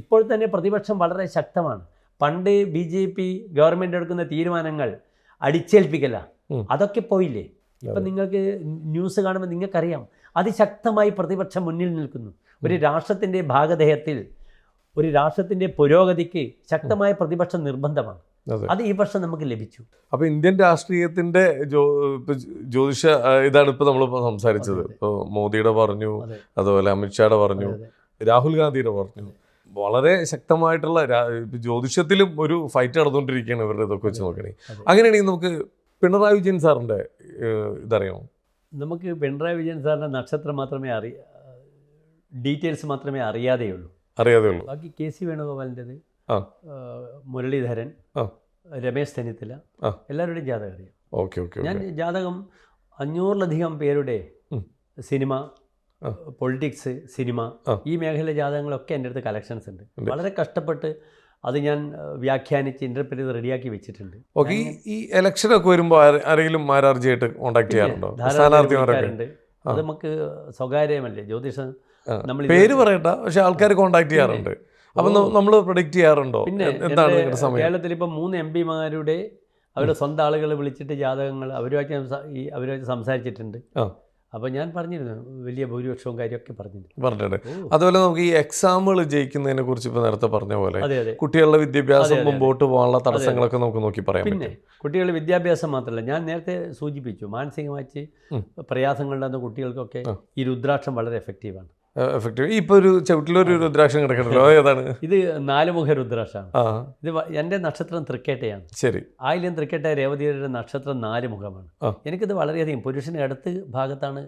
ഇപ്പോൾ തന്നെ പ്രതിപക്ഷം വളരെ ശക്തമാണ്. പണ്ട് BJP ഗവൺമെൻറ് എടുക്കുന്ന തീരുമാനങ്ങൾ അടിച്ചേൽപ്പിക്കല, അതൊക്കെ പോയില്ലേ. ഇപ്പം നിങ്ങൾക്ക് ന്യൂസ് കാണുമ്പോൾ നിങ്ങൾക്കറിയാം അതിശക്തമായി പ്രതിപക്ഷം മുന്നിൽ നിൽക്കുന്നു. ഒരു രാഷ്ട്രത്തിൻ്റെ ഭാഗധേയത്തിൽ, ഒരു രാഷ്ട്രത്തിൻ്റെ പുരോഗതിക്ക് ശക്തമായ പ്രതിപക്ഷം നിർബന്ധമാണ്. അത് ഈ വർഷം നമുക്ക് ലഭിച്ചു. അപ്പോൾ ഇന്ത്യൻ രാഷ്ട്രീയത്തിൻ്റെ ജ്യോതിഷ ഇതാണ് ഇപ്പോൾ നമ്മളിപ്പോൾ സംസാരിച്ചത്. ഇപ്പോൾ മോദിയുടെ പറഞ്ഞു, അതുപോലെ അമിത്ഷായുടെ പറഞ്ഞു, രാഹുൽ ഗാന്ധിയുടെ പറഞ്ഞു. വളരെ ശക്തമായിട്ടുള്ള ജ്യോതിഷത്തിലും ഒരു ഫൈറ്റ് നടന്നുകൊണ്ടിരിക്കുകയാണ് ഇവരുടെ ഇതൊക്കെ വെച്ച് നോക്കണേ. അങ്ങനെയാണെങ്കിൽ നമുക്ക് പിണറായി വിജയൻ സാറിൻ്റെ ഇതറിയാമോ? നമുക്ക് പിണറായി വിജയൻ സാറിൻ്റെ നക്ഷത്രം മാത്രമേ ഡീറ്റെയിൽസ് മാത്രമേ അറിയാതെയുള്ളൂ. ബാക്കി KC വേണുഗോപാലിൻ്റെത്, മുരളീധരൻ, രമേശ് ചെന്നിത്തല, എല്ലാവരുടെയും ജാതകം അറിയാം. ഞാൻ ജാതകം 500-ലധികം പേരുടെ സിനിമ, പൊളിറ്റിക്സ്, സിനിമ, ഈ മേഖലയിലെ ജാതകങ്ങളൊക്കെ എൻ്റെ അടുത്ത് കളക്ഷൻസ് ഉണ്ട്. വളരെ കഷ്ടപ്പെട്ട് അത് ഞാൻ വ്യാഖ്യാനിച്ച് ഇൻ്റർപ്രറ്റ് ചെയ്ത് റെഡിയാക്കി വെച്ചിട്ടുണ്ട്. ഈ ഇലക്ഷനൊക്കെ വരുമ്പോൾ ആരെങ്കിലും ആയിട്ട് കോൺടാക്ട് ചെയ്യാറുണ്ടോ? ധാരാളം. അത് നമുക്ക് സ്വകാര്യമല്ലേ ജ്യോതിഷം, നമ്മൾ പേര് പറയണ്ട, പക്ഷെ ആൾക്കാർ കോൺടാക്ട് ചെയ്യാറുണ്ട്. അപ്പം നമ്മൾ പ്രൊഡിക്റ്റ് ചെയ്യാറുണ്ടോ? പിന്നെ കേരളത്തിൽ ഇപ്പം 3 MP-മാരുടെ അവരുടെ സ്വന്തം ആളുകളെ വിളിച്ചിട്ട് ജാതകങ്ങൾ അവരുമായിട്ട് സംസാരിച്ചിട്ടുണ്ട്. അപ്പോൾ ഞാൻ പറഞ്ഞിരുന്നു വലിയ ഭൂരിപക്ഷവും കാര്യമൊക്കെ പറഞ്ഞിട്ടുണ്ട്. അതുപോലെ നമുക്ക് ഈ എക്സാമുകൾ ജയിക്കുന്നതിനെ കുറിച്ച് ഇപ്പോൾ നേരത്തെ പറഞ്ഞ പോലെ കുട്ടികളുടെ വിദ്യാഭ്യാസം മുമ്പോട്ട് പോകാനുള്ള തടസ്സങ്ങളൊക്കെ നമുക്ക് നോക്കി പറയാം. പിന്നെ കുട്ടികളുടെ വിദ്യാഭ്യാസം മാത്രമല്ല, ഞാൻ നേരത്തെ സൂചിപ്പിച്ചു, മാനസികമായി പ്രയാസങ്ങളുണ്ടാകുന്ന കുട്ടികൾക്കൊക്കെ ഈ രുദ്രാക്ഷം വളരെ എഫക്റ്റീവാണ്. ഇപ്പോൾ ഒരു ചവിട്ടിലൊരു രുദ്രാക്ഷം കിടക്കണല്ലോ, ഏതാണ് ഇത്? 4-മുഖ രുദ്രാക്ഷമാണ്. ഇത് എൻ്റെ നക്ഷത്രം തൃക്കേട്ടയാണ്. ശരി. ആയില്യം തൃക്കേട്ട രേവതിയുടെ നക്ഷത്രം 4 മുഖമാണ്. എനിക്കിത് വളരെയധികം, പുരുഷന് അടുത്ത് ഭാഗത്താണ്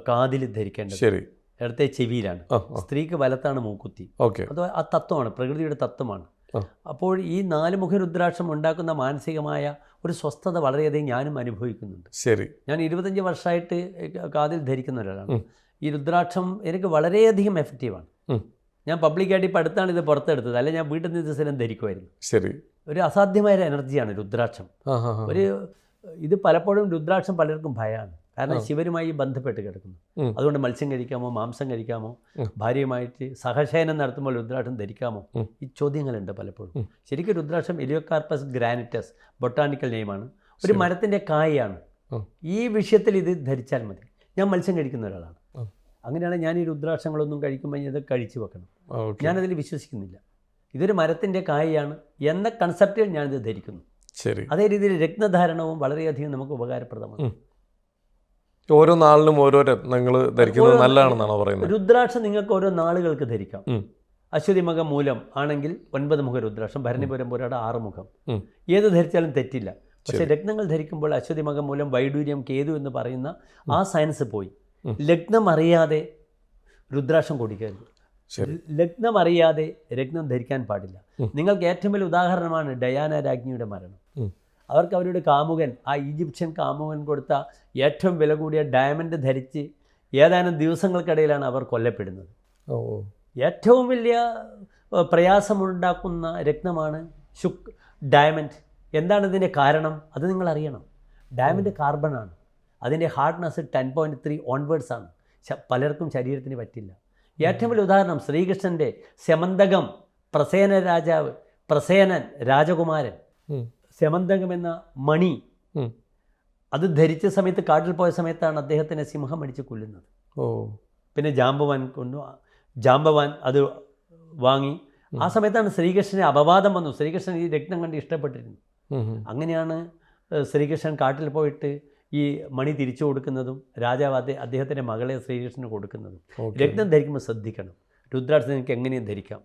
കാതിൽ ധരിക്കേണ്ടത്, ശരി, ഇടത്തെ ചെവിയിലാണ്. സ്ത്രീക്ക് വലത്താണ് മൂക്കുത്തി. അത് ആ തത്വമാണ്, പ്രകൃതിയുടെ തത്വമാണ്. അപ്പോൾ ഈ 4-മുഖ രുദ്രാക്ഷം ഉണ്ടാക്കുന്ന മാനസികമായ ഒരു സ്വസ്ഥത വളരെയധികം ഞാനും അനുഭവിക്കുന്നുണ്ട്. ശരി. ഞാൻ 25 വർഷമായിട്ട് കാതിൽ ധരിക്കുന്ന ഒരാളാണ്. ഈ രുദ്രാക്ഷം എനിക്ക് വളരെയധികം എഫക്റ്റീവാണ്. ഞാൻ പബ്ലിക്കായിട്ട് ഇപ്പോൾ അടുത്താണ് ഇത് പുറത്തെടുത്തത്, അല്ലെങ്കിൽ ഞാൻ വീട്ടിൽ നിന്ന് സ്ഥലം ധരിക്കുമായിരുന്നു. ശരി. ഒരു അസാധ്യമായ എനർജിയാണ് രുദ്രാക്ഷം. ഒരു ഇത് പലപ്പോഴും രുദ്രാക്ഷം പലർക്കും ഭയമാണ്. കാരണം ശിവനുമായി ബന്ധപ്പെട്ട് കിടക്കുന്നു. അതുകൊണ്ട് മത്സ്യം കഴിക്കാമോ, മാംസം കഴിക്കാമോ, ഭാര്യയുമായിട്ട് സഹശയനം നടത്തുമ്പോൾ രുദ്രാക്ഷം ധരിക്കാമോ, ഈ ചോദ്യങ്ങളുണ്ട് പലപ്പോഴും. ശരിക്കും രുദ്രാക്ഷം എലിയോകാർപ്പസ് ഗ്രാനിറ്റസ് ബൊട്ടാണിക്കൽ നെയിമാണ്, ഒരു മരത്തിൻ്റെ കായാണ്. ഈ വിഷയത്തിൽ ഇത് ധരിച്ചാൽ മതി. ഞാൻ മത്സ്യം കഴിക്കുന്ന ഒരാളാണ്. അങ്ങനെയാണ് ഞാൻ ഈ രുദ്രാക്ഷങ്ങളൊന്നും കഴിക്കുമ്പോൾ ഇത് കഴിച്ചു വെക്കണം. ഞാനതിൽ വിശ്വസിക്കുന്നില്ല. ഇതൊരു മരത്തിൻ്റെ കായാണ് എന്ന കൺസെപ്റ്റിൽ ഞാനിത് ധരിക്കുന്നു. ശരി. അതേ രീതിയിൽ രത്നധാരണവും വളരെയധികം നമുക്ക് ഉപകാരപ്രദമാണ്. ഓരോ നാളിലും ഓരോ രത്നങ്ങൾ ധരിക്കുന്നത് നല്ലതാണെന്നാണോ പറയുന്നത്? രുദ്രാക്ഷം നിങ്ങൾക്ക് ഓരോ നാളുകൾക്ക് ധരിക്കാം. അശ്വതി മുഖം മൂലം ആണെങ്കിൽ 9 മുഖ രുദ്രാക്ഷം, ഭരണിപുരം പോരാട 6 മുഖം, ഏത് ധരിച്ചാലും തെറ്റില്ല. പക്ഷേ രത്നങ്ങൾ ധരിക്കുമ്പോൾ അശ്വതി മുഖം മൂലം വൈഡൂര്യം കേതു എന്ന് പറയുന്ന ആ സയൻസ് പോയി. ലഗ്നം അറിയാതെ രുദ്രാക്ഷം കൊടുക്കരുത്. ലഗ്നം അറിയാതെ രത്നം ധരിക്കാൻ പാടില്ല. നിങ്ങൾക്ക് ഏറ്റവും വലിയ ഉദാഹരണമാണ് ഡയാന രാജ്ഞിയുടെ മരണം. അവർക്ക് അവരുടെ കാമുകൻ, ആ ഈജിപ്ഷ്യൻ കാമുകൻ കൊടുത്ത ഏറ്റവും വില കൂടിയ ഡയമണ്ട് ധരിച്ച് ഏതാനും ദിവസങ്ങൾക്കിടയിലാണ് അവർ കൊല്ലപ്പെടുന്നത്. ഏറ്റവും വലിയ പ്രയാസമുണ്ടാക്കുന്ന രത്നമാണ് ഡയമണ്ട്. എന്താണ് ഇതിൻ്റെ കാരണം? അത് നിങ്ങൾ അറിയണം. ഡയമണ്ട് കാർബണാണ്. അതിൻ്റെ ഹാർഡ്നെസ് 10.3 ഓൺവേർഡ്സ് ആണ്. പലർക്കും ശരീരത്തിന് പറ്റില്ല. ഏറ്റവും വലിയ ഉദാഹരണം ശ്രീകൃഷ്ണൻ്റെ സെമന്തകം, പ്രസേനൻ രാജകുമാരൻ, സെമന്തകം എന്ന മണി അത് ധരിച്ച സമയത്ത് കാട്ടിൽ പോയ സമയത്താണ് അദ്ദേഹത്തിനെ സിംഹം അടിച്ച് കൊല്ലുന്നത്. പിന്നെ ജാമ്പവാൻ അത് വാങ്ങി. ആ സമയത്താണ് ശ്രീകൃഷ്ണന് അപവാദം വന്നു. ശ്രീകൃഷ്ണൻ ഈ രത്നം കണ്ട് ഇഷ്ടപ്പെട്ടിരുന്നു. അങ്ങനെയാണ് ശ്രീകൃഷ്ണൻ കാട്ടിൽ പോയിട്ട് ഈ മണി തിരിച്ചു കൊടുക്കുന്നതും രാജാവ് അദ്ദേഹത്തിൻ്റെ മകളെ ശ്രീകൃഷ്ണന് കൊടുക്കുന്നതും. രത്നം ധരിക്കുമ്പോൾ ശ്രദ്ധിക്കണം. രുദ്രാക്ഷം നിങ്ങൾക്ക് എങ്ങനെയും ധരിക്കാം.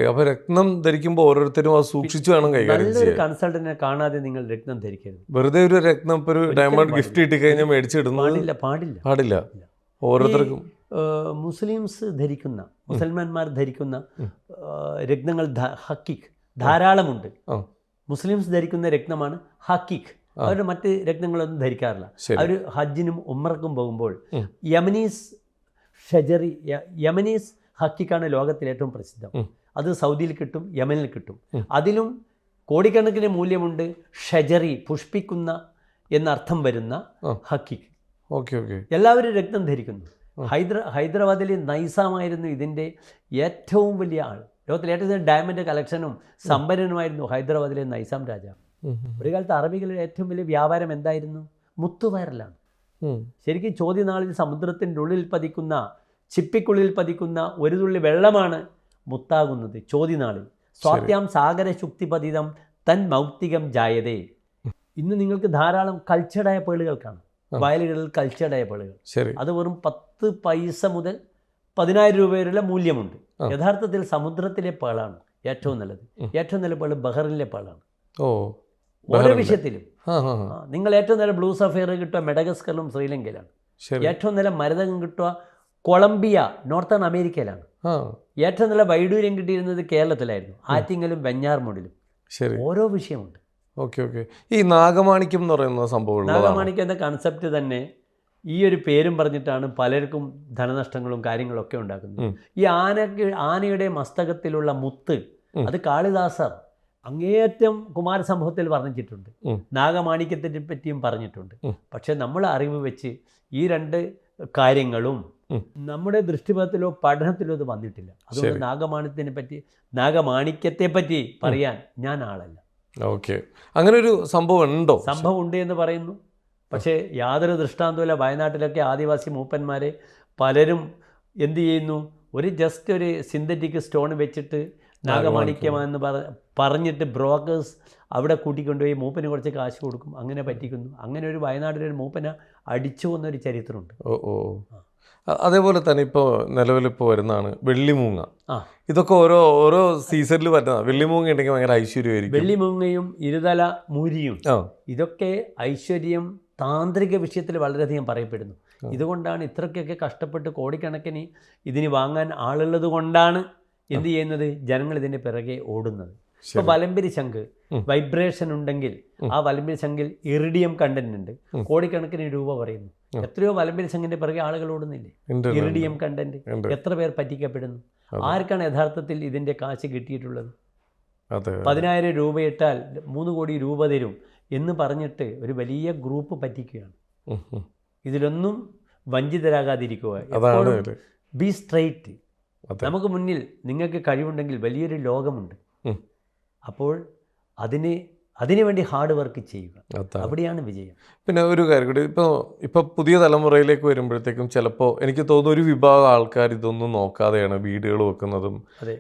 അപ്പോൾ രത്നം ധരിക്കുമ്പോൾ ഓരോരുത്തരും അത് സൂക്ഷിച്ചു വേണം കൈകാര്യം ചെയ്യാൻ. നല്ലൊരു കൺസൾട്ടന്റിനെ കാണാതെ നിങ്ങൾ രത്നം ധരിക്കരുത്. വെറുതെ ഒരു രത്നം, ഒരു ഡയമണ്ട് ഗിഫ്റ്റ് കിട്ടി കഴിഞ്ഞാൽ മേടിച്ചിടുന്നത് പാടില്ല. ഓരോരുത്തർക്കും മുസ്ലിംസ് ധരിക്കുന്ന, മുസൽമാന്മാർ ധരിക്കുന്ന രത്നങ്ങൾ ഹക്കീഖ് ധാരാളമുണ്ട്. മുസ്ലിംസ് ധരിക്കുന്ന രത്നമാണ് ഹക്കീഖ്. അവർ മറ്റ് രത്നങ്ങളൊന്നും ധരിക്കാറില്ല. അവർ ഹജ്ജിനും ഉംറക്കും പോകുമ്പോൾ യമനീസ് ഹക്കീഖാണ് ലോകത്തിൽ ഏറ്റവും പ്രസിദ്ധം. അത് സൗദിയിൽ കിട്ടും, യമനിൽ കിട്ടും. അതിലും കോടിക്കണക്കിന് മൂല്യമുണ്ട്. ഷജറി, പുഷ്പിക്കുന്ന എന്നർത്ഥം വരുന്ന ഹക്കീഖ്. എല്ലാവരും രത്നം ധരിക്കുന്നു. ഹൈദരാബാദിലെ നൈസാമായിരുന്നു ഇതിൻ്റെ ഏറ്റവും വലിയ ആൾ. ലോകത്തിലെ ഏറ്റവും ഡയമണ്ട് കളക്ഷനും സമ്പന്നനുമായിരുന്നു ഹൈദരാബാദിലെ നൈസാം രാജാവ്. ഒരു കാലത്ത് അറബികളുടെ ഏറ്റവും വലിയ വ്യാപാരം എന്തായിരുന്നു? മുത്തുവയറലാണ്. ശരിക്കും ചോദ്യനാളിൽ സമുദ്രത്തിൻ്റെ ഉള്ളിൽ പതിക്കുന്ന, ചിപ്പിക്കുള്ളിൽ പതിക്കുന്ന ഒരു തുള്ളി വെള്ളമാണ് മുത്താകുന്നത്. ചോദ്യനാളിൽ സ്വാത്യാം സാഗര ശുക്തിപതിതം തൻ മൗക്തികം ജായതേ. ഇന്ന് നിങ്ങൾക്ക് ധാരാളം കൾച്ചർഡായ പേളുകൾ കാണാം. വയലുകളിൽ കൾച്ചർഡായ പേളുകൾ. അത് വെറും 10 പൈസ മുതൽ 10,000 രൂപ വരെയുള്ള മൂല്യമുണ്ട്. യഥാർത്ഥത്തിൽ സമുദ്രത്തിലെ പേളാണ് ഏറ്റവും നല്ലത്. ഏറ്റവും നല്ല പേള് ബഹറിലെ പേളാണ്. ഓരോ വിഷയത്തിലും നിങ്ങൾ ഏറ്റവും നല്ല ബ്ലൂ സഫയർ കിട്ടുക മെഡഗസ്കറിലും ശ്രീലങ്കയിലാണ്. ഏറ്റവും നല്ല മരതകം കിട്ടുക കൊളംബിയ, നോർത്തേൺ അമേരിക്കയിലാണ്. ഏറ്റവും നല്ല വൈഡൂര്യം കിട്ടിയിരുന്നത് കേരളത്തിലായിരുന്നു, ആറ്റിങ്ങലും വെഞ്ഞാർമൂടിലും. ഓരോ വിഷയമുണ്ട്. ഈ നാഗമാണിക്യം എന്ന് പറയുന്ന സംഭവം, നാഗമാണിക്യം എന്ന കൺസെപ്റ്റ് തന്നെ ഈ ഒരു പേരും പറഞ്ഞിട്ടാണ് പലർക്കും ധനനഷ്ടങ്ങളും കാര്യങ്ങളൊക്കെ ഉണ്ടാക്കുന്നത്. ഈ ആനയുടെ മസ്തകത്തിലുള്ള മുത്ത്, അത് കാളിദാസർ അങ്ങേയറ്റം കുമാരസംഭവത്തിൽ പറഞ്ഞിട്ടുണ്ട്. നാഗമാണിക്യത്തിനെ പറ്റിയും പറഞ്ഞിട്ടുണ്ട്. പക്ഷെ നമ്മൾ അറിവ് വെച്ച് ഈ 2 കാര്യങ്ങളും നമ്മുടെ ദൃഷ്ടിപഥത്തിലോ പഠനത്തിലോ അത് വന്നിട്ടില്ല. അതുകൊണ്ട് നാഗമാണിക്യത്തെ പറ്റി പറയാൻ ഞാൻ ആളല്ല. അങ്ങനെ ഒരു സംഭവം ഉണ്ടോ? സംഭവം ഉണ്ട് എന്ന് പറയുന്നു. പക്ഷേ യാതൊരു ദൃഷ്ടാന്തവുമില്ല. വയനാട്ടിലൊക്കെ ആദിവാസി മൂപ്പന്മാരെ പലരും എന്ത് ചെയ്യുന്നു, ജസ്റ്റ് ഒരു സിന്തറ്റിക് സ്റ്റോൺ വെച്ചിട്ട് നാഗമാണിക്യമെന്ന് പറഞ്ഞിട്ട് ബ്രോക്കേഴ്സ് അവിടെ കൂട്ടിക്കൊണ്ടുപോയി മൂപ്പന് കുറച്ച് കാശ് കൊടുക്കും, അങ്ങനെ പറ്റിക്കുന്നു. അങ്ങനെ ഒരു വയനാട്ടിലൊരു മൂപ്പനെ അടിച്ചു കൊന്നൊരു ചരിത്രമുണ്ട്. അതേപോലെ തന്നെ ഇപ്പോൾ നിലവിലിപ്പോൾ വരുന്നതാണ് വെള്ളിമൂങ്ങ. ഇതൊക്കെ ഓരോ സീസണിൽ പറ്റുന്ന. വെള്ളിമൂങ്ങ ഉണ്ടെങ്കിൽ ഭയങ്കര ഐശ്വര്യമായിരിക്കും. വെള്ളിമൂങ്ങയും ഇരുതല മൂരിയും ഇതൊക്കെ ഐശ്വര്യം താന്ത്രിക വിഷയത്തിൽ വളരെയധികം പറയപ്പെടുന്നു. ഇതുകൊണ്ടാണ് ഇത്രയ്ക്കൊക്കെ കഷ്ടപ്പെട്ട് കോടിക്കണക്കിന് ഇതിന് വാങ്ങാൻ ആളുള്ളത് കൊണ്ടാണ് എന്ത് ചെയ്യുന്നത്, ജനങ്ങൾ ഇതിൻ്റെ പിറകെ ഓടുന്നത്. ഇപ്പോൾ വലംബരി ശംഖ് വൈബ്രേഷൻ ഉണ്ടെങ്കിൽ ആ വലംബരി ശംഖിൽ ഇറിഡിയം കണ്ടന്റ് ഉണ്ട്. കോടിക്കണക്കിന് രൂപ പറയുന്നു. എത്രയോ വലംബരി ശംഖിന്റെ പിറകെ ആളുകൾ ഓടുന്നില്ലേ? Iridium content. എത്ര പേർ പറ്റിക്കപ്പെടുന്നു? ആർക്കാണ് യഥാർത്ഥത്തിൽ ഇതിന്റെ കാശ് കിട്ടിയിട്ടുള്ളത്? 10,000 രൂപ ഇട്ടാൽ 3 കോടി രൂപ തരും എന്ന് പറഞ്ഞിട്ട് ഒരു വലിയ ഗ്രൂപ്പ് പറ്റിക്കുകയാണ്. ഉം, ഉം. ഇതിലൊന്നും വഞ്ചിതരാകാതിരിക്കുക. അതാണ് ബി സ്ട്രെയിറ്റ്. അതെ. നമുക്ക് മുന്നിൽ നിങ്ങൾക്ക് കഴിവുണ്ടെങ്കിൽ വലിയൊരു ലോകമുണ്ട്. ഉം. അപ്പോൾ അതിനു വേണ്ടി ഹാർഡ് വർക്ക് ചെയ്യുക. അതാണ്. അവിടെയാണ് വിജയം. പിന്നെ ഒരു കാര്യം കൂടി, ഇപ്പോൾ പുതിയ തലമുറയിലേക്ക് വരുമ്പോഴത്തേക്കും ചിലപ്പോൾ എനിക്ക് തോന്നുന്നു ഒരു വിഭാഗം ആൾക്കാർ ഇതൊന്നും നോക്കാതെയാണ് വീടുകൾ വെക്കുന്നതും അതെ.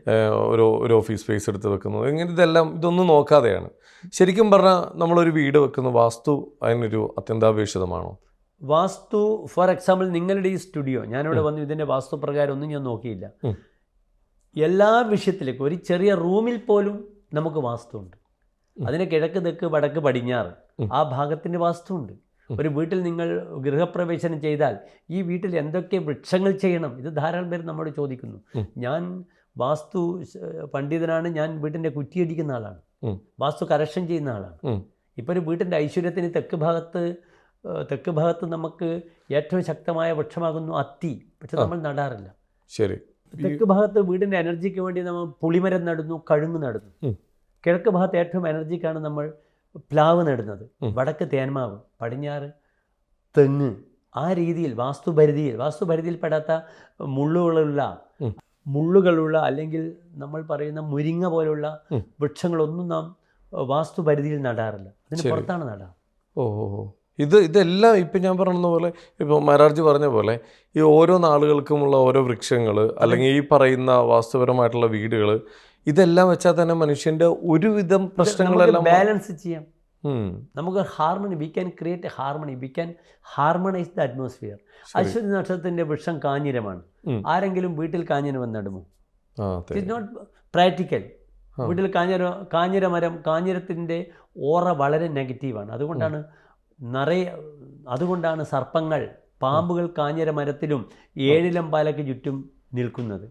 ഒരു ഓഫീസ് സ്പേസ് എടുത്ത് വെക്കുന്നതും, ഇങ്ങനെ ഇതൊന്നും നോക്കാതെയാണ്. ശരിക്കും പറഞ്ഞാൽ നമ്മളൊരു വീട് വെക്കുന്ന വാസ്തു അതിനൊരു അത്യന്താപേക്ഷിതമാണോ? വാസ്തു ഫോർ എക്സാമ്പിൾ നിങ്ങളുടെ ഈ സ്റ്റുഡിയോ ഞാനിവിടെ വന്നു, ഇതിൻ്റെ വാസ്തുപ്രകാരം ഒന്നും ഞാൻ നോക്കിയില്ല. എല്ലാ വിഷയത്തിലേക്കും ഒരു ചെറിയ റൂമിൽ പോലും നമുക്ക് വാസ്തുണ്ട്. അതിന് കിഴക്ക് തെക്ക് വടക്ക് പടിഞ്ഞാറ് ആ ഭാഗത്തിൻ്റെ വാസ്തുണ്ട്. ഒരു വീട്ടിൽ നിങ്ങൾ ഗൃഹപ്രവേശനം ചെയ്താൽ ഈ വീട്ടിൽ എന്തൊക്കെ വൃക്ഷങ്ങൾ ചെയ്യണം, ഇത് ധാരാളം പേര് നമ്മോട് ചോദിക്കുന്നു. ഞാൻ വാസ്തു പണ്ഡിതനാണ്, ഞാൻ വീട്ടിൻ്റെ കുറ്റിയടിക്കുന്ന ആളാണ്, വാസ്തു കറക്ഷൻ ചെയ്യുന്ന ആളാണ്. ഇപ്പോൾ ഒരു വീട്ടിൻ്റെ ഐശ്വര്യത്തിന് തെക്ക് ഭാഗത്ത് നമുക്ക് ഏറ്റവും ശക്തമായ വൃക്ഷമാകുന്നു അത്തി. പക്ഷെ നമ്മൾ നടാറില്ല. ശരി. തെക്ക് ഭാഗത്ത് വീടിൻ്റെ എനർജിക്ക് വേണ്ടി നമ്മൾ പുളിമരം നടുന്നു, കഴുങ്ങ് നടുന്നു. കിഴക്ക് ഭാഗത്ത് ഏറ്റവും എനർജിക്കാണ് നമ്മൾ പ്ലാവ് നടുന്നത്. വടക്ക് തേന്മാവ്, പടിഞ്ഞാറ് തെങ്ങ്. ആ രീതിയിൽ വാസ്തുപരിധിയിൽ പെടാത്ത മുള്ളുകളുള്ള അല്ലെങ്കിൽ നമ്മൾ പറയുന്ന മുരിങ്ങ പോലുള്ള വൃക്ഷങ്ങളൊന്നും നാം വാസ്തുപരിധിയിൽ നടാറില്ല. അതിന് പുറത്താണ് നടാറ്. ഇതെല്ലാം ഇപ്പം ഞാൻ പറഞ്ഞ പോലെ, ഇപ്പോൾ മാരാർജി പറഞ്ഞ പോലെ, ഈ ഓരോ നാളുകൾക്കുമുള്ള ഓരോ വൃക്ഷങ്ങൾ അല്ലെങ്കിൽ ഈ പറയുന്ന വാസ്തുപരമായിട്ടുള്ള വീടുകൾ, ഇതെല്ലാം വെച്ചാൽ തന്നെ മനുഷ്യൻ്റെ ഒരുവിധം പ്രശ്നങ്ങളെല്ലാം ബാലൻസ് ചെയ്യാം. നമുക്ക് harmony, we can create harmony, we can harmonise the atmosphere. Ashwathi നക്ഷത്രത്തിൻ്റെ വൃക്ഷം കാഞ്ഞിരമാണ്. ആരെങ്കിലും വീട്ടിൽ കാഞ്ഞിരം നടുമോ? It not practical. വീട്ടിൽ കാഞ്ഞിരത്തിൻ്റെ ഓറ വളരെ നെഗറ്റീവാണ്. അതുകൊണ്ടാണ് സർപ്പങ്ങൾ, പാമ്പുകൾ കാഞ്ഞിര മരത്തിലും ഏഴിലമ്പാലയ്ക്ക് ചുറ്റും നിൽക്കുന്നത്.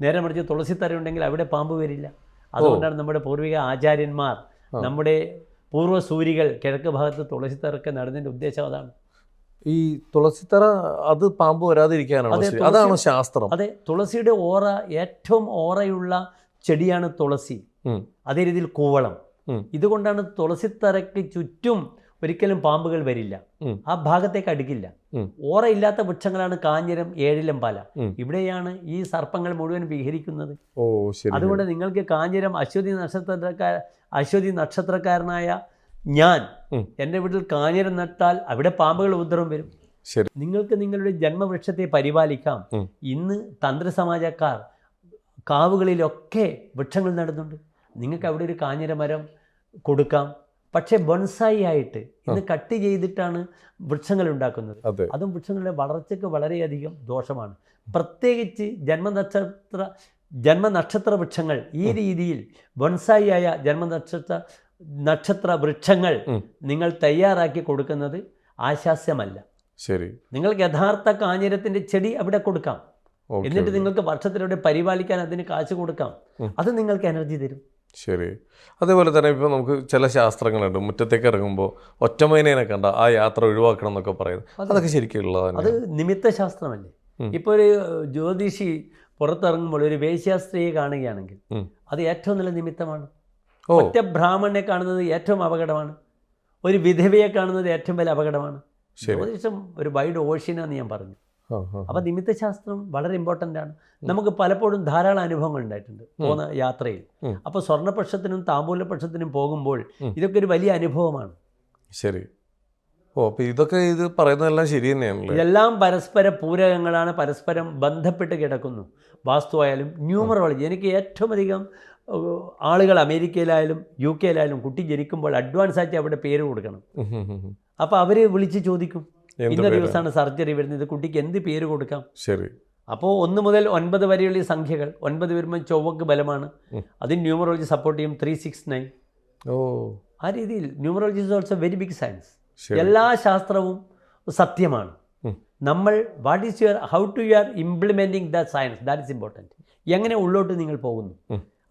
നേരെ മറിച്ച് തുളസിത്തറ ഉണ്ടെങ്കിൽ അവിടെ പാമ്പ് വരില്ല. അതുകൊണ്ടാണ് നമ്മുടെ പൂർവിക ആചാര്യന്മാർ, നമ്മുടെ പൂർവ്വസൂരികൾ കിഴക്ക് ഭാഗത്ത് തുളസിത്തറൊക്കെ നടന്നതിൻ്റെ ഉദ്ദേശം അതാണ്. ഈ തുളസിത്തറ അത് പാമ്പ് വരാതിരിക്കാനാണ്, അതാണ് ശാസ്ത്രം. അതെ, തുളസിയുടെ ഏറ്റവും ഓറയുള്ള ചെടിയാണ് തുളസി. അതേ രീതിയിൽ കൂവളം. ഇതുകൊണ്ടാണ് തുളസിത്തറയ്ക്ക് ചുറ്റും ഒരിക്കലും പാമ്പുകൾ വരില്ല, ആ ഭാഗത്തേക്ക് അടുക്കില്ല. ഓറയില്ലാത്ത വൃക്ഷങ്ങളാണ് കാഞ്ഞിരം, ഏഴിലമ്പാല. ഇവിടെയാണ് ഈ സർപ്പങ്ങൾ മുഴുവൻ വിഹരിക്കുന്നത്. അതുകൊണ്ട് നിങ്ങൾക്ക് കാഞ്ഞിരം, അശ്വതി നക്ഷത്രക്കാരനായ ഞാൻ എൻ്റെ വീട്ടിൽ കാഞ്ഞിരം നട്ടാൽ അവിടെ പാമ്പുകൾ ഉപദ്രവം വരും. നിങ്ങൾക്ക് നിങ്ങളുടെ ജന്മവൃക്ഷത്തെ പരിപാലിക്കാം. ഇന്ന് തന്ത്രസമാജക്കാർ കാവുകളിലൊക്കെ വൃക്ഷങ്ങൾ നടുന്നുണ്ട്. നിങ്ങൾക്ക് അവിടെ ഒരു കാഞ്ഞിര മരം കൊടുക്കാം. പക്ഷേ ബൊൺസായി ആയിട്ട് ഇന്ന് കട്ട് ചെയ്തിട്ടാണ് വൃക്ഷങ്ങൾ ഉണ്ടാക്കുന്നത്. അതും വൃക്ഷങ്ങളുടെ വളർച്ചയ്ക്ക് വളരെയധികം ദോഷമാണ്. പ്രത്യേകിച്ച് ജന്മനക്ഷത്ര വൃക്ഷങ്ങൾ ഈ രീതിയിൽ ബൊൺസായി ആയ നക്ഷത്ര വൃക്ഷങ്ങൾ നിങ്ങൾ തയ്യാറാക്കി കൊടുക്കുന്നത് ആശാസ്യമല്ല. ശരി. നിങ്ങൾക്ക് യഥാർത്ഥ കാഞ്ഞിരത്തിൻ്റെ ചെടി അവിടെ കൊടുക്കാം. എന്നിട്ട് നിങ്ങൾക്ക് വർഷത്തിലൂടെ പരിപാലിക്കാൻ അതിന് കാശ് കൊടുക്കാം. അത് നിങ്ങൾക്ക് എനർജി തരും. ശരി. അതേപോലെ തന്നെ ഇപ്പോൾ നമുക്ക് ചില ശാസ്ത്രങ്ങളുണ്ട്, മുറ്റത്തേക്ക് ഇറങ്ങുമ്പോൾ ഒറ്റമൈനേനെ കണ്ട ആ യാത്ര ഒഴിവാക്കണം എന്നൊക്കെ പറയുന്നത്. അതൊക്കെ ശരിക്കുള്ളതാണ്. അത് നിമിത്ത ശാസ്ത്രമല്ലേ? ഇപ്പോൾ ഒരു ജ്യോതിഷി പുറത്തിറങ്ങുമ്പോൾ ഒരു വേശ്യാസ്ത്രീയെ കാണുകയാണെങ്കിൽ അത് ഏറ്റവും നല്ല നിമിത്തമാണ്. ഒറ്റ ബ്രാഹ്മണനെ കാണുന്നത് ഏറ്റവും അപകടമാണ്. ഒരു വിധവയെ കാണുന്നത് ഏറ്റവും വലിയ അപകടമാണ്. ജ്യോതിഷം ഒരു വൈഡ് ഓഷ്യനാന്ന് ഞാൻ പറഞ്ഞു. അപ്പം നിമിത്തശാസ്ത്രം വളരെ ഇമ്പോർട്ടൻ്റ് ആണ്. നമുക്ക് പലപ്പോഴും ധാരാളം അനുഭവങ്ങൾ ഉണ്ടായിട്ടുണ്ട് പോകുന്ന യാത്രയിൽ. അപ്പോൾ സ്വർണ്ണപക്ഷത്തിനും താമ്പൂലപക്ഷത്തിനും പോകുമ്പോൾ ഇതൊക്കെ ഒരു വലിയ അനുഭവമാണ്. ശരി. അപ്പോൾ ഇതൊക്കെ ഇത് പറയുന്നതെല്ലാം ശരി തന്നെയാണല്ലോ. ഇതെല്ലാം പരസ്പര പൂരകങ്ങളാണ്, പരസ്പരം ബന്ധപ്പെട്ട് കിടക്കുന്നു. വാസ്തു ആയാലും ന്യൂമറോളജി. എനിക്ക് ഏറ്റവും അധികം ആളുകൾ അമേരിക്കയിലായാലും UK യിലായാലും കുട്ടി ജനിക്കുമ്പോൾ അഡ്വാൻസ് ആയിട്ട് അവിടെ പേര് കൊടുക്കണം. അപ്പോൾ അവർ വിളിച്ച് ചോദിക്കും, ഇന്ന ദിവസമാണ് സർജറി വരുന്നത്, കുട്ടിക്ക് എന്ത് പേര് കൊടുക്കാം? ശരി. അപ്പോൾ 1 മുതൽ 9 വരെയുള്ള സംഖ്യകൾ, 9 വരുമ്പോൾ ചൊവ്വക്ക് ബലമാണ്, അതിന് ന്യൂമറോളജി സപ്പോർട്ട് ചെയ്യും. 369. ആ രീതിയിൽ numerology is also very big science. എല്ലാ ശാസ്ത്രവും സത്യമാണ്. നമ്മൾ how to you are implementing the science, that is important. എങ്ങനെ ഉള്ളോട്ട് നിങ്ങൾ പോകുന്നു,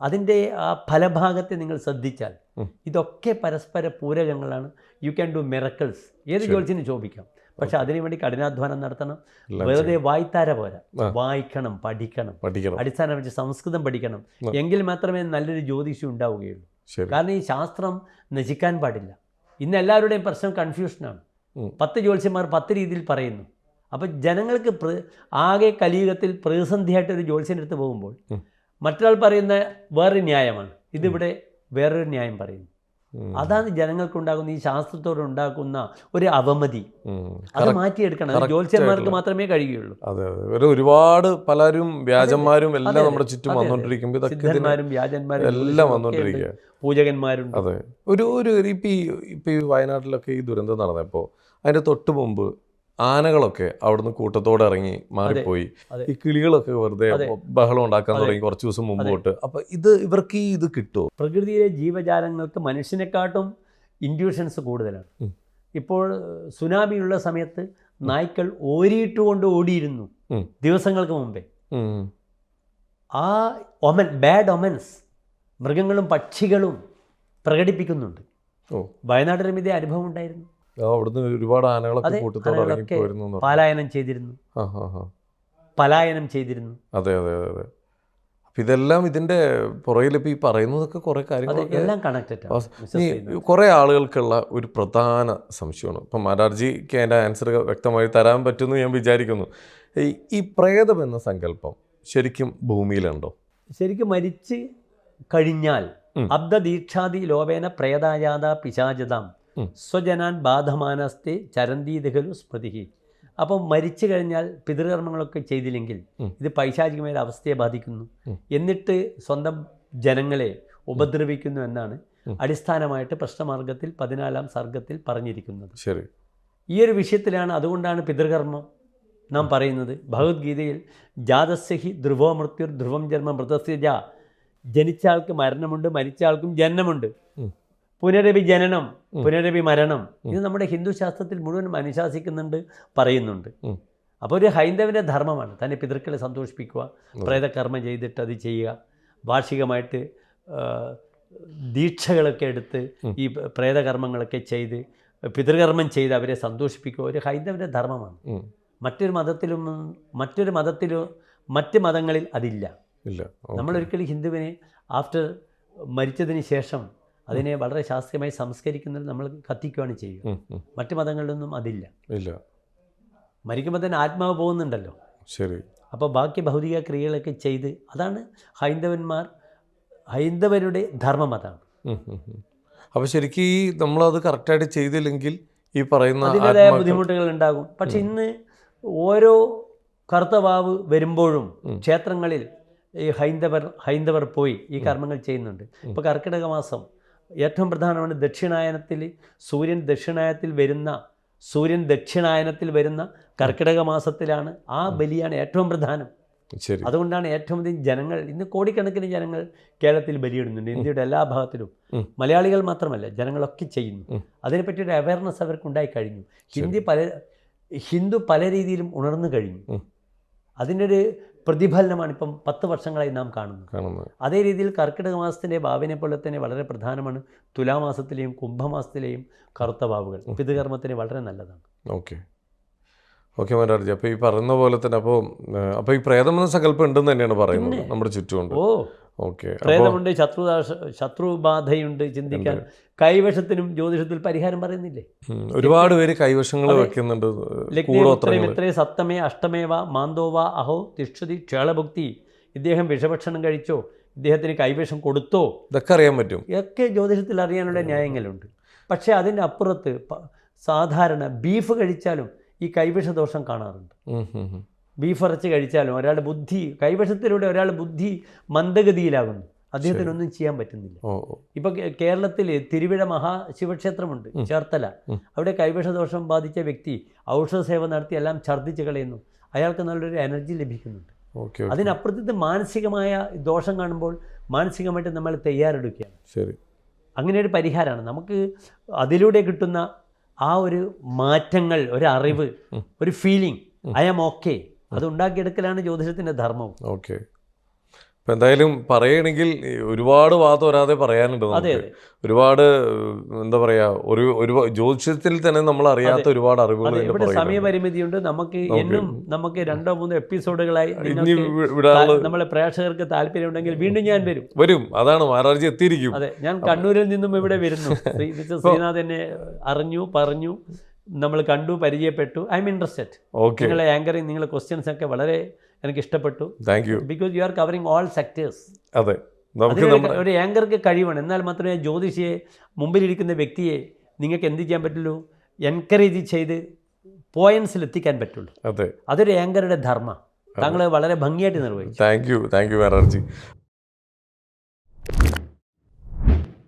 അതിൻ്റെ ആ ഫലഭാഗത്തെ നിങ്ങൾ ശ്രദ്ധിച്ചാൽ ഇതൊക്കെ പരസ്പര പൂരകങ്ങളാണ്. You can do miracles. ഏത് ജോലിസിന് ശോഭിക്കാം. പക്ഷെ അതിനുവേണ്ടി കഠിനാധ്വാനം നടത്തണം. വെറുതെ വായ്ത്താര പോരാ, വായിക്കണം, പഠിക്കണം. അടിസ്ഥാനം വെച്ച് സംസ്കൃതം പഠിക്കണം. എങ്കിൽ മാത്രമേ നല്ലൊരു ജ്യോതിഷി ഉണ്ടാവുകയുള്ളൂ. കാരണം ഈ ശാസ്ത്രം നശിക്കാൻ പാടില്ല. ഇന്ന് എല്ലാവരുടെയും പ്രശ്നം കൺഫ്യൂഷനാണ്. 10 ജ്യോത്സ്യന്മാർ 10 രീതിയിൽ പറയുന്നു. അപ്പം ജനങ്ങൾക്ക് ആകെ കലിയുഗത്തിൽ പ്രതിസന്ധിയായിട്ടൊരു ജ്യോത്സ്യൻ്റെ അടുത്ത് പോകുമ്പോൾ മറ്റൊരാൾ പറയുന്ന വേറൊരു ന്യായമാണ്, ഇതിവിടെ വേറൊരു ന്യായം പറയുന്നു. അതാണ് ജനങ്ങൾക്കുണ്ടാകുന്ന ഈ ശാസ്ത്രത്തോടുണ്ടാക്കുന്ന ഒരു അവമതി. അത് മാറ്റിയെടുക്കണം. അത് ജ്യോത്സ്യന്മാർക്ക് മാത്രമേ കഴിയുള്ളൂ. അതെ അതെ, ഒരുപാട് പലരും വ്യാജന്മാരും എല്ലാം നമ്മുടെ ചുറ്റും വന്നുകൊണ്ടിരിക്കുമ്പോൾ സിദ്ധന്മാരും വ്യാജന്മാരും എല്ലാം വന്നുകൊണ്ടിരിക്കുക, പൂജകന്മാരുണ്ട്. അതെ. ഒരു ഇപ്പം ഈ വയനാട്ടിലൊക്കെ ഈ ദുരന്തം നടന്നപ്പോൾ അതിൻ്റെ തൊട്ട് മുമ്പ് ആനകളൊക്കെ അവിടുന്ന് കൂട്ടത്തോടെ ഇറങ്ങി മാറിപ്പോയി. ഈ കിളികളൊക്കെ വെറുതെ ബഹളം ഉണ്ടാക്കാൻ തുടങ്ങി കുറച്ച് ദിവസം മുമ്പ് തൊട്ട്. അപ്പൊ ഇവർക്ക് ഇത് കിട്ടുമോ? പ്രകൃതിയിലെ ജീവജാലങ്ങൾക്ക് മനുഷ്യനെക്കാട്ടും ഇൻഡ്യൂഷൻസ് കൂടുതലാണ്. ഇപ്പോൾ സുനാമിയുള്ള സമയത്ത് നായ്ക്കൾ ഓരിയിട്ടുകൊണ്ട് ഓടിയിരുന്നു ദിവസങ്ങൾക്ക് മുമ്പേ. ആ ബാഡ് ഒമൻസ് മൃഗങ്ങളും പക്ഷികളും പ്രകടിപ്പിക്കുന്നുണ്ട്. വയനാട്ടിലും ഇതേ അനുഭവം ഉണ്ടായിരുന്നു. അവിടുന്ന് ഒരുപാട് ആനകളൊക്കെ പലായനം ചെയ്തിരുന്നു. അതെ അതെ അതെ. അപ്പം ഇതെല്ലാം ഇതിൻ്റെ പുറകിൽ ഇപ്പോൾ ഈ പറയുന്നതൊക്കെ കുറേ കാര്യങ്ങളൊക്കെ എല്ലാം കണക്റ്റഡ്. കുറേ ആളുകൾക്കുള്ള ഒരു പ്രധാന സംശയമാണ്. ഇപ്പം മാരാർജിക്ക് അതിൻ്റെ ആൻസർ വ്യക്തമായി തരാൻ പറ്റുമെന്ന് ഞാൻ വിചാരിക്കുന്നു. ഈ പ്രേതം എന്ന സങ്കല്പം ശരിക്കും ഭൂമിയിലുണ്ടോ? ശരിക്കും മരിച്ച് കഴിഞ്ഞാൽ അബ്ദദീക്ഷാദി ലോപേന പ്രേതാജാത പിശാചതാം സ്വജനാൻ ബാധമാനസ്തെ ചരന്തീതകലു സ്മൃതി. അപ്പം മരിച്ചു കഴിഞ്ഞാൽ പിതൃകർമ്മങ്ങളൊക്കെ ചെയ്തില്ലെങ്കിൽ ഇത് പൈശാചികമായ അവസ്ഥയെ ബാധിക്കുന്നു, എന്നിട്ട് സ്വന്തം ജനങ്ങളെ ഉപദ്രവിക്കുന്നു എന്നാണ് അടിസ്ഥാനമായിട്ട് പ്രശ്നമാർഗത്തിൽ 14-ാം സർഗത്തിൽ പറഞ്ഞിരിക്കുന്നത്. ശരി. ഈ ഒരു വിഷയത്തിലാണ്, അതുകൊണ്ടാണ് പിതൃകർമ്മം നാം പറയുന്നത്. ഭഗവത്ഗീതയിൽ ജാതസ്യഹി ധ്രുവോ മൃത്യുർ ധ്രുവം ജന്മ മൃതസ്യജ, ജനിച്ച ആൾക്ക് മരണമുണ്ട്, മരിച്ച ആൾക്കും ജനനമുണ്ട്. പുനരഭി ജനനം, പുനരഭി മരണം, ഇത് നമ്മുടെ ഹിന്ദു ശാസ്ത്രത്തിൽ മുഴുവൻ അനുശാസിക്കുന്നുണ്ട്, പറയുന്നുണ്ട്. അപ്പോൾ ഒരു ഹൈന്ദവൻ്റെ ധർമ്മമാണ് തൻ്റെ പിതൃക്കളെ സന്തോഷിപ്പിക്കുക, പ്രേതകർമ്മം ചെയ്തിട്ട് അത് ചെയ്യുക, വാർഷികമായിട്ട് ദീക്ഷകളൊക്കെ എടുത്ത് ഈ പ്രേതകർമ്മങ്ങളൊക്കെ ചെയ്ത് പിതൃകർമ്മം ചെയ്ത് അവരെ സന്തോഷിപ്പിക്കുക ഒരു ഹൈന്ദവൻ്റെ ധർമ്മമാണ്. മറ്റു മതങ്ങളിൽ അതില്ല. നമ്മളൊരിക്കലും ഹിന്ദുവിനെ ആഫ്റ്റർ മരിച്ചതിന് ശേഷം അതിനെ വളരെ ശാസ്ത്രീയമായി സംസ്കരിക്കുന്നത് നമ്മൾ കത്തിക്കുകയാണ് ചെയ്യുക. മറ്റു മതങ്ങളിലൊന്നും അതില്ല. മരിക്കുമ്പോൾ തന്നെ ആത്മാവ് പോകുന്നുണ്ടല്ലോ. ശരി. അപ്പോൾ ബാക്കി ഭൗതിക ക്രിയകളൊക്കെ ചെയ്ത്, അതാണ് ഹൈന്ദവരുടെ ധർമ്മം, അതാണ്. അപ്പോൾ ശരിക്കും ഈ നമ്മളത് കറക്റ്റായിട്ട് ചെയ്തില്ലെങ്കിൽ ഈ പറയുന്ന അതിൻ്റെതായ ബുദ്ധിമുട്ടുകൾ ഉണ്ടാകും. പക്ഷെ ഇന്ന് ഓരോ കറുത്തവാവ് വരുമ്പോഴും ക്ഷേത്രങ്ങളിൽ ഈ ഹൈന്ദവർ പോയി ഈ കർമ്മങ്ങൾ ചെയ്യുന്നുണ്ട്. ഇപ്പോൾ കർക്കിടക മാസം ഏറ്റവും പ്രധാനമാണ് ദക്ഷിണായനത്തിൽ, സൂര്യൻ ദക്ഷിണായനത്തിൽ വരുന്ന കർക്കിടക മാസത്തിലാണ് ആ ബലിയാണ് ഏറ്റവും പ്രധാനം. അതുകൊണ്ടാണ് ഏറ്റവും അധികം ജനങ്ങൾ, ഇന്ന് കോടിക്കണക്കിന് ജനങ്ങൾ കേരളത്തിൽ ബലിയിടുന്നുണ്ട്. ഇന്ത്യയുടെ എല്ലാ ഭാഗത്തിലും മലയാളികൾ മാത്രമല്ല, ജനങ്ങളൊക്കെ ചെയ്യുന്നു. അതിനെപ്പറ്റിയൊരു അവയർനെസ് അവർക്ക് ഉണ്ടായി കഴിഞ്ഞു. ഹിന്ദു പല രീതിയിലും ഉണർന്നു കഴിഞ്ഞു. അതിൻ്റെ ഒരു പ്രതിഫലനമാണ് ഇപ്പം 10 വർഷങ്ങളായി നാം കാണുന്നത്. അതേ രീതിയിൽ കർക്കിടക മാസത്തിൻ്റെ വാവിനെ പോലെ തന്നെ വളരെ പ്രധാനമാണ് തുലാമാസത്തിലെയും കുംഭമാസത്തിലെയും കറുത്ത വാവുകൾ. പിതൃകർമ്മത്തിന് വളരെ നല്ലതാണ്. ഓക്കെ മാരാർജി, അപ്പോൾ ഈ പറയുന്ന പോലെ തന്നെ അപ്പോൾ ഈ പ്രേതം എന്ന സങ്കല്പം ഉണ്ടെന്ന് തന്നെയാണ് പറയുന്നത് നമ്മുടെ ചുറ്റുമുണ്ട്. പ്രേതമുണ്ട്, ശത്രുബാധയുണ്ട്. ചിന്തിക്കാൻ കൈവശത്തിനും ജ്യോതിഷത്തിൽ പരിഹാരം പറയുന്നില്ലേ? ഒരുപാട് പേര് കൈവശങ്ങൾ വെക്കുന്നുണ്ട്. ഇത്രേ സപ്തമേ അഷ്ടമേവ മാന്തോവ അഹോ തിഷ്ഠതി ക്ഷേളഭുക്തി. ഇദ്ദേഹം വിഷഭക്ഷണം കഴിച്ചോ, ഇദ്ദേഹത്തിന് കൈവശം കൊടുത്തോ, ഇതൊക്കെ അറിയാൻ പറ്റും. ഇതൊക്കെ ജ്യോതിഷത്തിൽ അറിയാനുള്ള ന്യായങ്ങളുണ്ട്. പക്ഷേ അതിൻ്റെ അപ്പുറത്ത് സാധാരണ ബീഫ് കഴിച്ചാലും ഈ കൈവശദോഷം കാണാറുണ്ട്. ബീഫ് ഇറച്ചി കഴിച്ചാലും ഒരാളുടെ ബുദ്ധി, കൈവശത്തിലൂടെ ഒരാളുടെ ബുദ്ധി മന്ദഗതിയിലാകുന്നു, അദ്ദേഹത്തിനൊന്നും ചെയ്യാൻ പറ്റുന്നില്ല. ഇപ്പൊ കേരളത്തിൽ തിരുവിഴ മഹാശിവക്ഷേത്രമുണ്ട്, ചേർത്തല. അവിടെ കൈവശദോഷം ബാധിച്ച വ്യക്തി ഔഷധ സേവ നടത്തി എല്ലാം ഛർദ്ദിച്ച് കളയുന്നു. അയാൾക്ക് നല്ലൊരു എനർജി ലഭിക്കുന്നുണ്ട്. അതിനപ്പുറത്ത് മാനസികമായ ദോഷം കാണുമ്പോൾ മാനസികമായിട്ട് നമ്മൾ തയ്യാറെടുക്കുകയാണ്. അങ്ങനെ ഒരു പരിഹാരമാണ് നമുക്ക് അതിലൂടെ കിട്ടുന്ന ആ ഒരു മാറ്റങ്ങൾ, ഒരു അറിവ്, ഒരു ഫീലിംഗ്, ഐ ആം ഓക്കെ, അത് ഉണ്ടാക്കിയെടുക്കലാണ് ജ്യോതിഷത്തിൻ്റെ ധർമ്മം. അപ്പം എന്തായാലും പറയുകയാണെങ്കിൽ ഒരുപാട് വാദം വരാതെ പറയാനുണ്ട് അതെ നമുക്ക്. ഒരുപാട് എന്താ പറയാ, ഒരു ജ്യോതിഷത്തിൽ തന്നെ നമ്മൾ അറിയാത്ത ഒരുപാട് അറിവുകൾ അതെ, ഇതിന്റെ ഇവിടെ പുറകിലുണ്ട്. സമയപരിമിതിയുണ്ട്. നമുക്ക് 2-3 എപ്പിസോഡുകളായി ഇനി വിടാനുള്ള നമ്മളെ പ്രേക്ഷകർക്ക് താല്പര്യമുണ്ടെങ്കിൽ വീണ്ടും ഞാൻ വരും. അതാണ് മഹാരാജ് എത്തിയിരിക്കും. അതെ, ഞാൻ കണ്ണൂരിൽ നിന്നും ഇവിടെ വരുന്നു. മിസ്റ്റർ ശ്രീനാഥ് എന്നെ അറിഞ്ഞു, പറഞ്ഞു, നമ്മൾ കണ്ടു, പരിചയപ്പെട്ടു. I M interested. നിങ്ങളെ ആങ്കറിങ്, നിങ്ങളെ ക്വസ്റ്റ്യൻസ് ഒക്കെ വളരെ എനിക്ക് ഇഷ്ടപ്പെട്ടു. Thank you. Because you are covering all sectors. അതെ, ഒരു ആങ്കർക്ക് കഴിവാണ്. എന്നാൽ മാത്രമേ ജ്യോതിഷിയെ, മുമ്പിലിരിക്കുന്ന വ്യക്തിയെ നിങ്ങൾക്ക് എന്ത് ചെയ്യാൻ പറ്റുള്ളൂ? എൻകറേജ് ചെയ്ത് പോയിന്റ്സിൽ എത്തിക്കാൻ പറ്റുള്ളൂ. അതെ, അതൊരു ആങ്കറുടെ ധർമ്മം. താങ്കൾ വളരെ ഭംഗിയായിട്ട് നിർവഹിച്ചു. Thank you Maharaj.